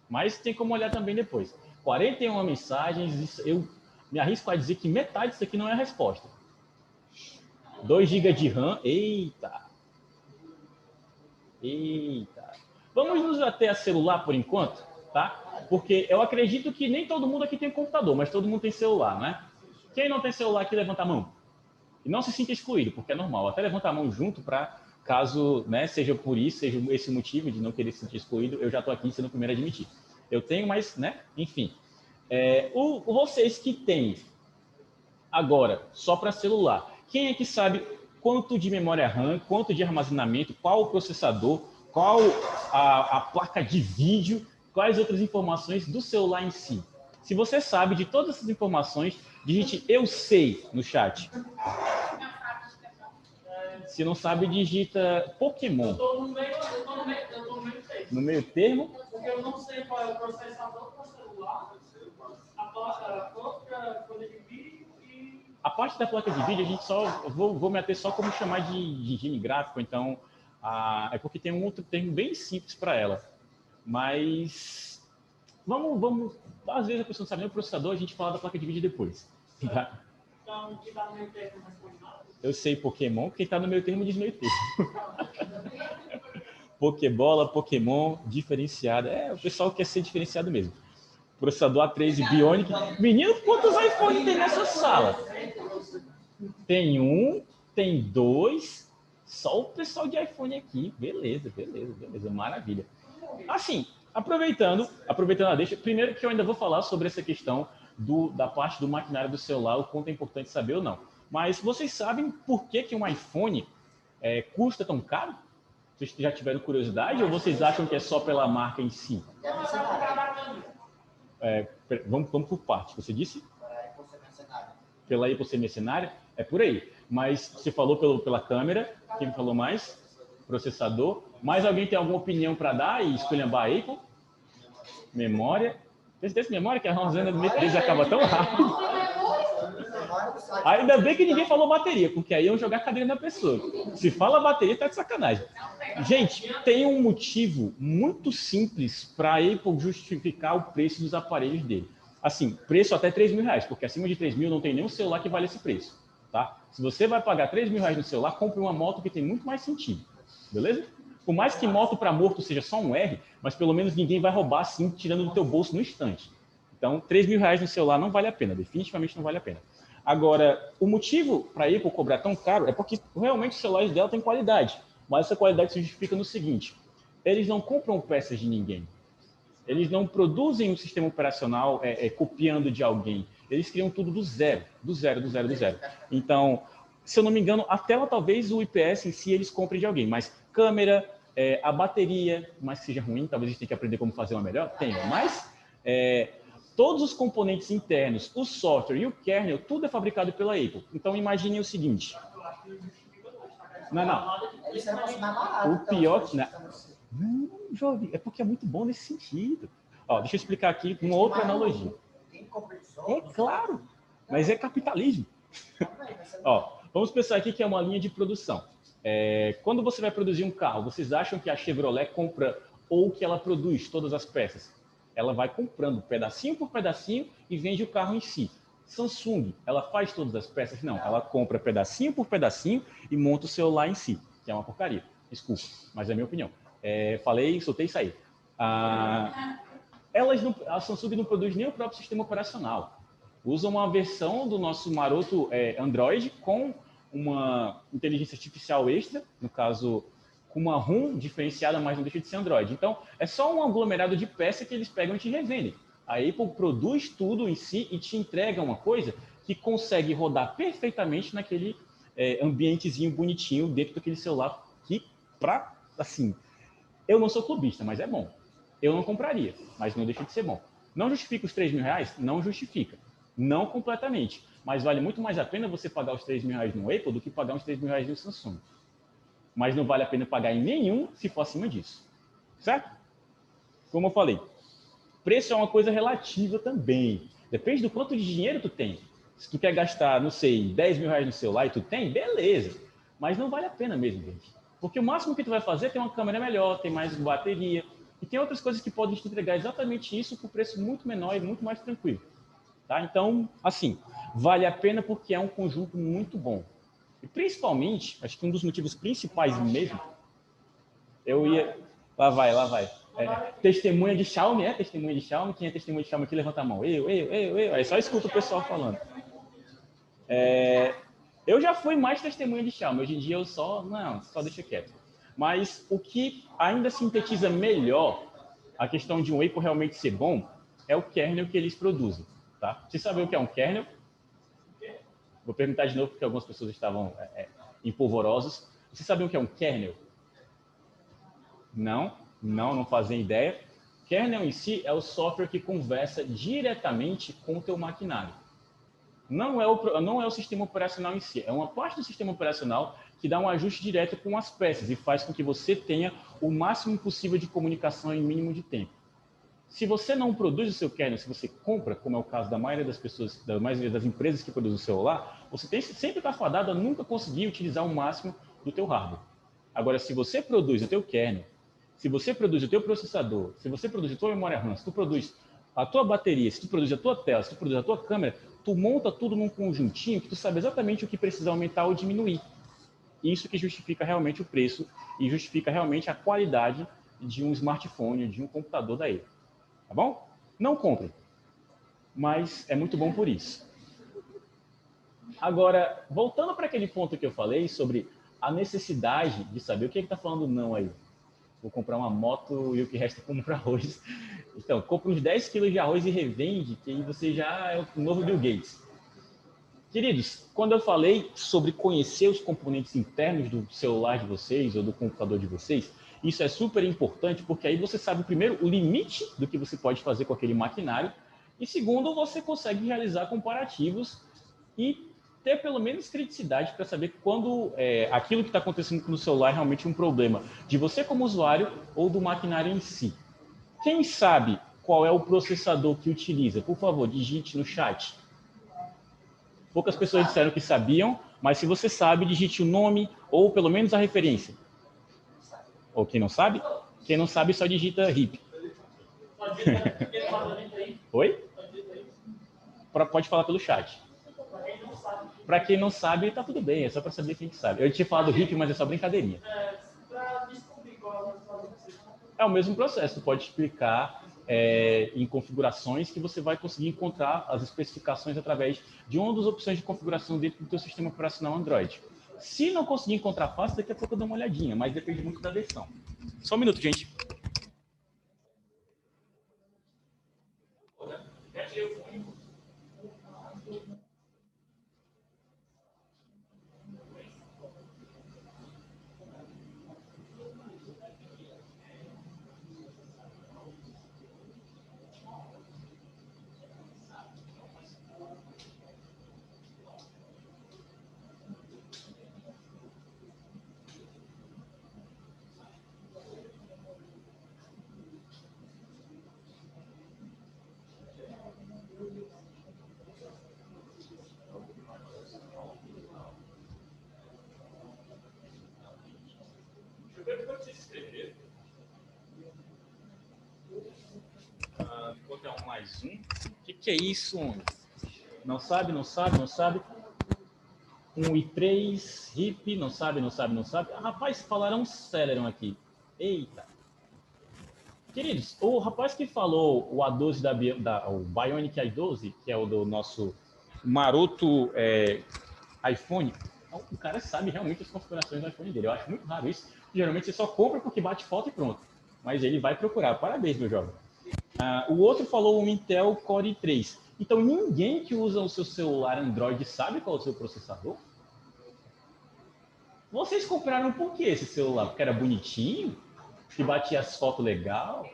Mas tem como olhar também depois. 41 mensagens, eu me arrisco a dizer que metade disso aqui não é a resposta. 2 GB de RAM, eita! Vamos nos ater a celular por enquanto, tá? Porque eu acredito que nem todo mundo aqui tem computador, mas todo mundo tem celular, né? Quem não tem celular aqui, levanta a mão. E não se sinta excluído, porque é normal. Até levantar a mão junto para, caso, né, seja por isso, seja esse motivo de não querer se sentir excluído, eu já estou aqui sendo o primeiro a admitir. Eu tenho, mas, né, enfim. Vocês que têm agora, só para celular, quem é que sabe quanto de memória RAM, quanto de armazenamento, qual o processador, qual a placa de vídeo, quais outras informações do celular em si? Se você sabe de todas essas informações, digite "eu sei" no chat. Se não sabe, digita Pokémon. Eu tô no meio termo. No meio termo? Porque eu não sei qual é o processador para celular, a placa de vídeo e... A parte da placa de vídeo, a gente só vou me ater só como chamar de engine gráfico, então é porque tem um outro termo bem simples para ela. Mas vamos, às vezes a pessoa não sabe nem o processador, a gente fala da placa de vídeo depois. Tá? Então, que dá no meio termo não responde nada? Eu sei Pokémon, quem está no meio termo diz meio termo. Pokébola, Pokémon, diferenciada. O pessoal quer ser diferenciado mesmo. Processador A13 Bionic. Menino, quantos iPhones tem nessa sala? Tem 1, tem 2. Só o pessoal de iPhone aqui. Beleza, maravilha. Assim, aproveitando a deixa, primeiro que eu ainda vou falar sobre essa questão da parte do maquinário do celular, o quanto é importante saber ou não. Mas vocês sabem por que um iPhone custa tão caro? Vocês já tiveram curiosidade ou vocês acham que é só pela marca em si? Vamos por parte. Você disse? Pela Apple ser mercenária? É por aí. Mas você falou pela câmera. Quem falou mais? Processador. Mais alguém tem alguma opinião para dar e esculhambar a Apple? Memória. Tem memória que a armazenamento deles acaba tão rápido. Ainda bem que ninguém falou bateria, porque aí iam jogar a cadeira na pessoa. Se fala bateria, tá de sacanagem. Gente, tem um motivo muito simples para a Apple justificar o preço dos aparelhos dele. Assim, preço até R$3.000, porque acima de 3 mil não tem nenhum celular que vale esse preço. Tá? Se você vai pagar R$3.000 no celular, compre uma moto que tem muito mais sentido. Beleza? Por mais que moto para morto seja só um R, mas pelo menos ninguém vai roubar assim, tirando do teu bolso no instante. Então, R$3.000 no celular não vale a pena, definitivamente não vale a pena. Agora, o motivo para a Apple cobrar tão caro é porque realmente os celulares dela têm qualidade, mas essa qualidade se justifica no seguinte: eles não compram peças de ninguém, eles não produzem um sistema operacional copiando de alguém, eles criam tudo do zero. Então, se eu não me engano, a tela talvez o IPS em si eles comprem de alguém, mas câmera, a bateria, mais que seja ruim, talvez a gente tenha que aprender como fazer uma melhor, mas todos os componentes internos, o software e o kernel, tudo é fabricado pela Apple. Então, imagine o seguinte. Não. O pior... Não, jovem, é porque é muito bom nesse sentido. Deixa eu explicar aqui uma outra analogia. É claro, mas é capitalismo. Vamos pensar aqui que é uma linha de produção. Quando você vai produzir um carro, vocês acham que a Chevrolet compra ou que ela produz todas as peças? Ela vai comprando pedacinho por pedacinho e vende o carro em si. Samsung, ela faz todas as peças? Não, ela compra pedacinho por pedacinho e monta o celular em si, que é uma porcaria. Desculpa, mas é a minha opinião. Falei, soltei e saí. A Samsung não produz nem o próprio sistema operacional. Usa uma versão do nosso maroto Android com uma inteligência artificial extra, no caso... com uma ROM diferenciada, mas não deixa de ser Android. Então, é só um aglomerado de peças que eles pegam e te revendem. A Apple produz tudo em si e te entrega uma coisa que consegue rodar perfeitamente naquele ambientezinho bonitinho dentro daquele celular que, assim, eu não sou clubista, mas é bom. Eu não compraria, mas não deixa de ser bom. Não justifica os R$3.000? Não justifica. Não completamente. Mas vale muito mais a pena você pagar os R$3.000 no Apple do que pagar uns R$3.000 no Samsung. Mas não vale a pena pagar em nenhum se for acima disso. Certo? Como eu falei, preço é uma coisa relativa também. Depende do quanto de dinheiro tu tem. Se tu quer gastar, não sei, R$10.000 no celular e tu tem, beleza. Mas não vale a pena mesmo, gente. Porque o máximo que tu vai fazer é ter uma câmera melhor, tem mais bateria, e tem outras coisas que podem te entregar exatamente isso por preço muito menor e muito mais tranquilo. Tá? Então, assim, vale a pena porque é um conjunto muito bom. E principalmente, acho que um dos motivos principais mesmo, eu ia... Lá vai. Testemunha de Xiaomi, testemunha de Xiaomi. Quem é testemunha de Xiaomi aqui, levanta a mão. Eu. Aí só escuta o pessoal falando. Eu já fui mais testemunha de Xiaomi. Hoje em dia eu só deixa quieto. Mas o que ainda sintetiza melhor a questão de um Waco realmente ser bom é o kernel que eles produzem. Tá? Você sabe o que é um kernel? Vou perguntar de novo porque algumas pessoas estavam empolvorosas. Você sabe o que é um kernel? Não fazem ideia. Kernel em si é o software que conversa diretamente com o teu maquinário. Não é o sistema operacional em si, é uma parte do sistema operacional que dá um ajuste direto com as peças e faz com que você tenha o máximo possível de comunicação em mínimo de tempo. Se você não produz o seu kernel, se você compra, como é o caso da maioria das pessoas, da maioria das empresas que produzem o celular, você sempre está fadado a nunca conseguir utilizar o máximo do teu hardware. Agora, se você produz o teu kernel, se você produz o teu processador, se você produz a tua memória RAM, se tu produz a tua bateria, se tu produz a tua tela, se tu produz a tua câmera, tu monta tudo num conjuntinho que tu sabe exatamente o que precisa aumentar ou diminuir. Isso que justifica realmente o preço e justifica realmente a qualidade de um smartphone, de um computador daí. Tá bom? Não compre, mas é muito bom por isso. Agora, voltando para aquele ponto que eu falei sobre a necessidade de saber o que está falando não aí. Vou comprar uma moto e o que resta é comprar arroz. Então, compra uns 10 quilos de arroz e revende, que aí você já é o novo Bill Gates. Queridos, quando eu falei sobre conhecer os componentes internos do celular de vocês ou do computador de vocês, isso é super importante porque aí você sabe, primeiro, o limite do que você pode fazer com aquele maquinário e, segundo, você consegue realizar comparativos e ter pelo menos criticidade para saber quando aquilo que está acontecendo no celular é realmente um problema de você como usuário ou do maquinário em si. Quem sabe qual é o processador que utiliza? Por favor, digite no chat. Poucas pessoas disseram que sabiam, mas se você sabe, digite o nome ou pelo menos a referência. Ou quem não sabe? Quem não sabe só digita RIP. Oi? Pode falar pelo chat. Para quem não sabe, tá tudo bem, é só para saber quem que sabe. Eu tinha falado RIP, mas é só brincadeirinha. É o mesmo processo, tu pode explicar em configurações que você vai conseguir encontrar as especificações através de uma das opções de configuração dentro do teu sistema operacional Android. Se não conseguir encontrar fácil, daqui a pouco eu dou uma olhadinha, mas depende muito da versão. Só um minuto, gente. Vou ter mais um. O que é isso, homem? Não sabe? 1 e 3, RIP, não sabe. Rapaz, falaram um Celeron aqui. Eita. Queridos, o rapaz que falou o A12 o Bionic A12, que é o do nosso maroto iPhone, o cara sabe realmente as configurações do iPhone dele. Eu acho muito raro isso. Geralmente você só compra porque bate foto e pronto. Mas ele vai procurar. Parabéns, meu jovem. O outro falou o Intel Core i3. Então, ninguém que usa o seu celular Android sabe qual é o seu processador? Vocês compraram por quê esse celular? Porque era bonitinho? Que batia as fotos legal?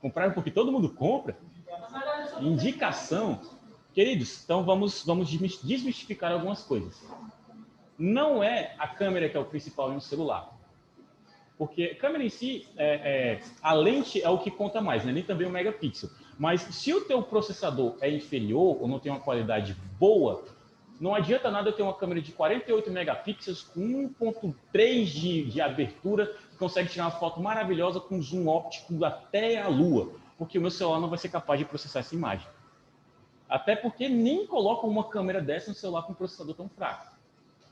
Compraram porque todo mundo compra? Indicação. Queridos, então vamos desmistificar algumas coisas. Não é a câmera que é o principal em um celular. Porque a câmera em si, a lente é o que conta mais, né? Nem também o megapixel. Mas se o teu processador é inferior ou não tem uma qualidade boa, Não adianta nada eu ter uma câmera de 48 megapixels com 1.3 de abertura, que consegue tirar uma foto maravilhosa com zoom óptico até a lua, porque o meu celular não vai ser capaz de processar essa imagem. Até porque nem colocam uma câmera dessa no celular com um processador tão fraco.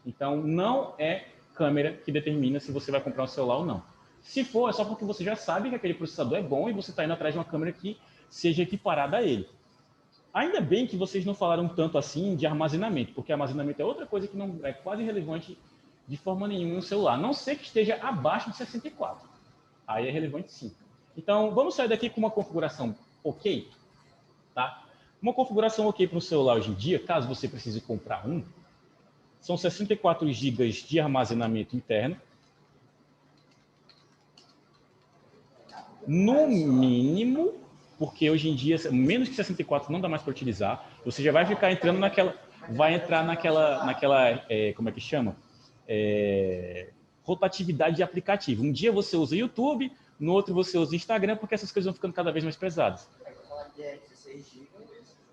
Então, não é câmera que determina se você vai comprar um celular ou não. Se for, é só porque você já sabe que aquele processador é bom e você está indo atrás de uma câmera que seja equiparada a ele. Ainda bem que vocês não falaram tanto assim de armazenamento, porque armazenamento é outra coisa que não é quase relevante de forma nenhuma no celular, a não ser que esteja abaixo de 64. Aí é relevante sim. Então, vamos sair daqui com uma configuração ok, tá? Uma configuração ok para um celular hoje em dia, caso você precise comprar um, são 64 GB de armazenamento interno. No mínimo, porque hoje em dia, menos que 64 não dá mais para utilizar, você já vai ficar entrando naquela... Vai entrar naquela como é que chama? Rotatividade de aplicativo. Um dia você usa YouTube, no outro você usa Instagram, porque essas coisas vão ficando cada vez mais pesadas.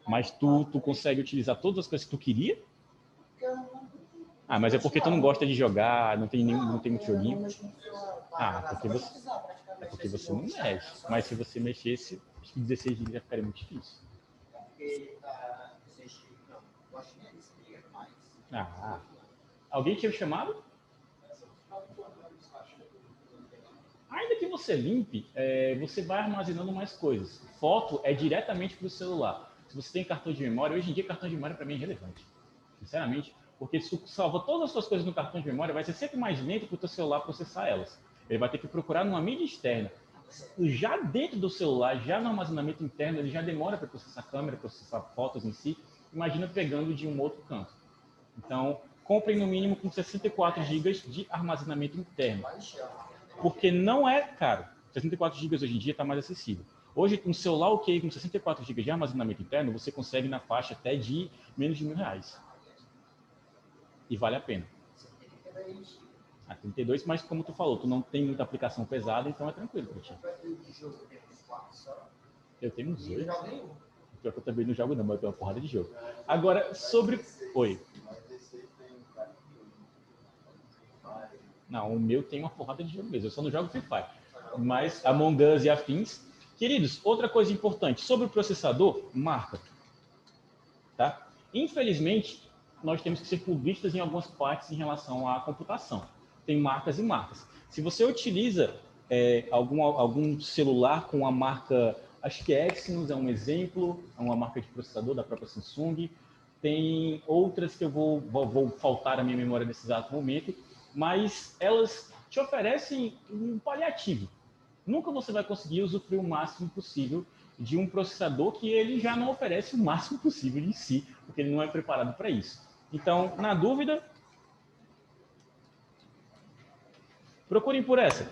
Mas tu consegue utilizar todas as coisas que tu queria? Ah, mas é porque tu não gosta de jogar, não tem muito joguinho. Ah, porque você não mexe. Mas se você mexesse, acho que 16 GB já ficaria muito difícil. Ah, alguém tinha chamado? Ainda que você limpe, você vai armazenando mais coisas. Foto é diretamente para o celular. Se você tem cartão de memória, hoje em dia cartão de memória para mim é irrelevante. Sinceramente, porque se tu salva todas as suas coisas no cartão de memória, vai ser sempre mais lento para o teu celular processar elas. Ele vai ter que procurar numa mídia externa. Já dentro do celular, já no armazenamento interno, ele já demora para processar câmera, processar fotos em si. Imagina pegando de um outro canto. Então, comprem no mínimo com 64 GB de armazenamento interno. Porque não é caro. 64 GB hoje em dia está mais acessível. Hoje, um celular ok com 64 GB de armazenamento interno, você consegue na faixa até de menos de R$1.000. E vale a pena. 32, mas como tu falou, tu não tem muita aplicação pesada, então é tranquilo para ti. Eu tenho uns 8. Pior que eu também não jogo não, mas eu tenho uma porrada de jogo. Agora, sobre... Oi. Não, o meu tem uma porrada de jogo mesmo. Eu só não jogo Free Fire. Mas Among Us e afins. Queridos, outra coisa importante. Sobre o processador, marca. Tá? Infelizmente, nós temos que ser clubistas em algumas partes em relação à computação. Tem marcas e marcas. Se você utiliza algum celular com a marca, acho que Exynos é um exemplo, é uma marca de processador da própria Samsung. Tem outras que eu vou faltar a minha memória nesse exato momento, mas elas te oferecem um paliativo. Nunca você vai conseguir usufruir o máximo possível de um processador que ele já não oferece o máximo possível de si, porque ele não é preparado para isso. Então, na dúvida, procurem por essa.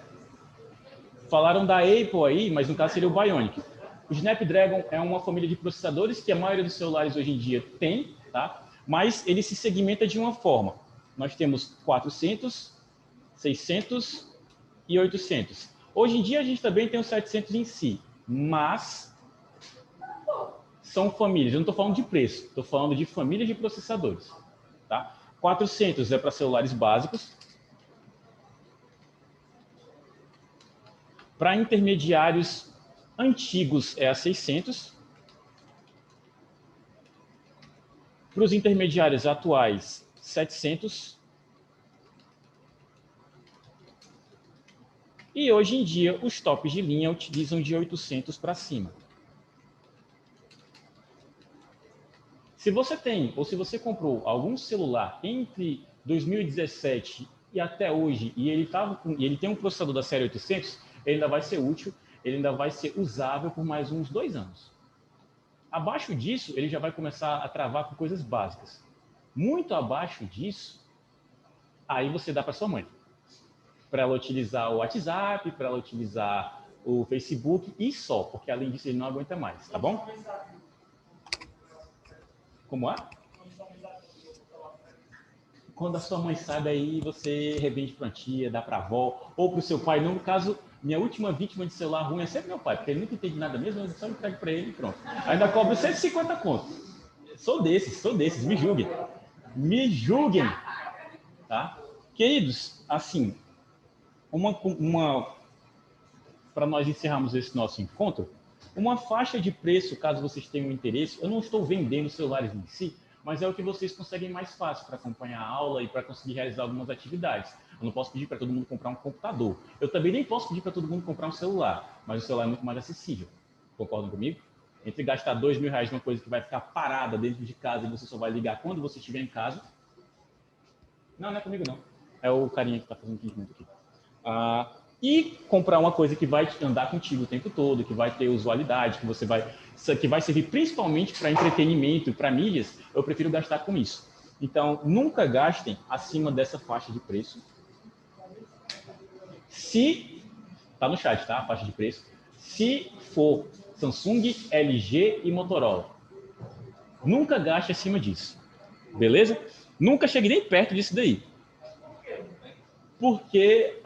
Falaram da Apple aí, mas no caso seria o Bionic. O Snapdragon é uma família de processadores que a maioria dos celulares hoje em dia tem, tá? Mas ele se segmenta de uma forma. Nós temos 400, 600 e 800. Hoje em dia a gente também tem os 700 em si, mas são famílias. Eu não estou falando de preço, estou falando de famílias de processadores. Tá? 400 é para celulares básicos. Para intermediários antigos é a 600. Para os intermediários atuais, 700. E hoje em dia, os tops de linha utilizam de 800 para cima. Se você tem, ou se você comprou algum celular entre 2017 e até hoje, e ele tem um processador da série 800, ele ainda vai ser útil, ele ainda vai ser usável por mais uns 2 anos. Abaixo disso, ele já vai começar a travar com coisas básicas. Muito abaixo disso, aí você dá para sua mãe. Para ela utilizar o WhatsApp, para ela utilizar o Facebook e só, porque além disso ele não aguenta mais, tá bom? Como é? Quando a sua mãe sai daí, você revende para a tia, dá para a avó, ou para o seu pai. No caso, minha última vítima de celular ruim é sempre meu pai, porque ele nunca entende nada mesmo, eu só entrego para ele e pronto. Ainda cobro 150 conto. Sou desses, me julguem. Me julguem, tá? Queridos, assim, para nós encerrarmos esse nosso encontro, uma faixa de preço, caso vocês tenham interesse, eu não estou vendendo celulares em si, mas é o que vocês conseguem mais fácil para acompanhar a aula e para conseguir realizar algumas atividades. Eu não posso pedir para todo mundo comprar um computador. Eu também nem posso pedir para todo mundo comprar um celular, mas o celular é muito mais acessível. Concordam comigo? Entre gastar R$2.000 numa coisa que vai ficar parada dentro de casa e você só vai ligar quando você estiver em casa. Não é comigo, não. É o carinha que está fazendo atendimento aqui. E comprar uma coisa que vai andar contigo o tempo todo, que vai ter usualidade, que vai servir principalmente para entretenimento e para mídias, eu prefiro gastar com isso. Então, nunca gastem acima dessa faixa de preço. Se, tá no chat, tá? A faixa de preço. Se for Samsung, LG e Motorola. Nunca gaste acima disso. Beleza? Nunca chegue nem perto disso daí. Porque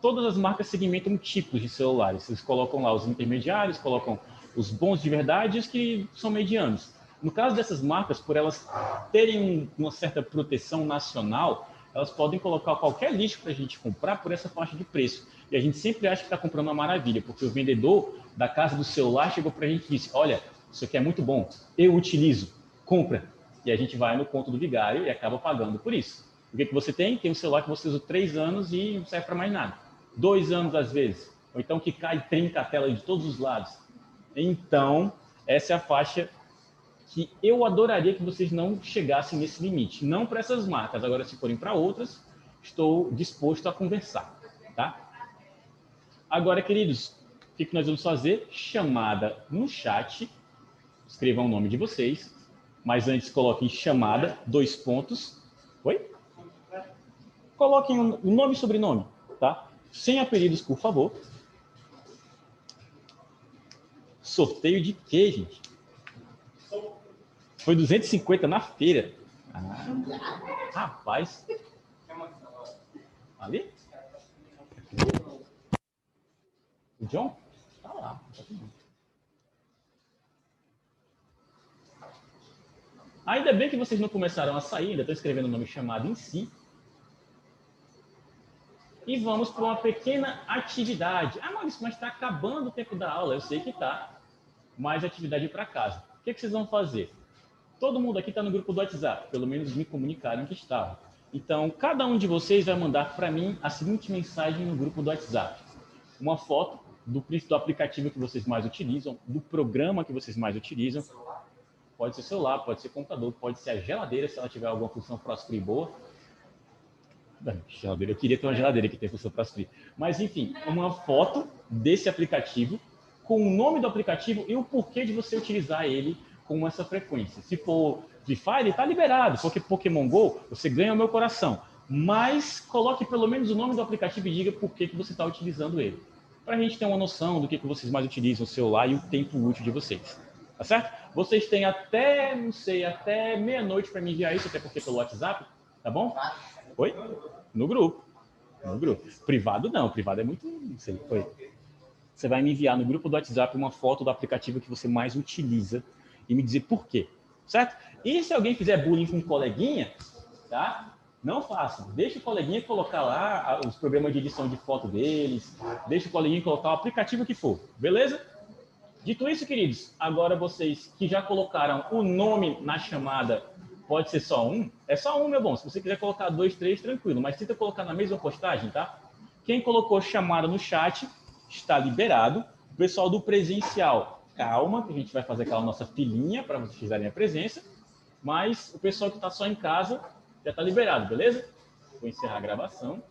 todas as marcas segmentam tipos de celulares. Eles colocam lá os intermediários, colocam os bons de verdade e os que são medianos. No caso dessas marcas, por elas terem uma certa proteção nacional, elas podem colocar qualquer lixo para a gente comprar por essa faixa de preço. E a gente sempre acha que está comprando uma maravilha, porque o vendedor da casa do celular chegou para a gente e disse, olha, isso aqui é muito bom, eu utilizo, compra. E a gente vai no conto do vigário e acaba pagando por isso. O que você tem? Tem um celular que você usa 3 anos e não serve para mais nada. 2 anos às vezes. Ou então que cai e trinca a tela de todos os lados. Então, essa é a faixa que eu adoraria que vocês não chegassem nesse limite. Não para essas marcas. Agora, se forem para outras, estou disposto a conversar. Tá? Agora, queridos, o que nós vamos fazer? Chamada no chat. Escrevam o nome de vocês. Mas antes, coloquem chamada, 2 pontos. Oi? Coloquem o nome e sobrenome, tá? Sem apelidos, por favor. Sorteio de quê, gente? Foi 250 na feira. Rapaz. Ali? O John? Tá lá. Ainda bem que vocês não começaram a sair, ainda estou escrevendo o nome chamado em si. E vamos para uma pequena atividade. Maurício, mas está acabando o tempo da aula. Eu sei que está. Mais atividade para casa. O que vocês vão fazer? Todo mundo aqui está no grupo do WhatsApp. Pelo menos me comunicaram que estava. Então, cada um de vocês vai mandar para mim a seguinte mensagem no grupo do WhatsApp. Uma foto do aplicativo que vocês mais utilizam, do programa que vocês mais utilizam. Pode ser celular, pode ser computador, pode ser a geladeira, se ela tiver alguma função frost-free boa. Geladeira, eu queria ter uma geladeira que tem função frost-free. Mas, enfim, uma foto desse aplicativo, com o nome do aplicativo e o porquê de você utilizar ele com essa frequência. Se for Free Fire, está liberado, porque Pokémon GO, você ganha o meu coração. Mas coloque pelo menos o nome do aplicativo e diga por que você está utilizando ele. Para a gente ter uma noção do que vocês mais utilizam o celular e o tempo útil de vocês. Tá certo? Vocês têm até, não sei, até meia-noite para me enviar isso, até porque pelo WhatsApp, tá bom? Oi? No grupo. No grupo. Privado não, privado é muito, não sei, foi. Você vai me enviar no grupo do WhatsApp uma foto do aplicativo que você mais utiliza e me dizer por quê, certo? E se alguém fizer bullying com um coleguinha, tá? Não façam. Deixa o coleguinha colocar lá os programas de edição de foto deles, deixa o coleguinha colocar o aplicativo que for, beleza? Dito isso, queridos, agora vocês que já colocaram o nome na chamada, pode ser só um? É só um, meu bom. Se você quiser colocar 2, 3, tranquilo. Mas tenta colocar na mesma postagem, tá? Quem colocou chamada no chat está liberado. O pessoal do presencial, calma, que a gente vai fazer aquela nossa filinha para vocês darem a presença. Mas o pessoal que está só em casa já está liberado, beleza? Vou encerrar a gravação.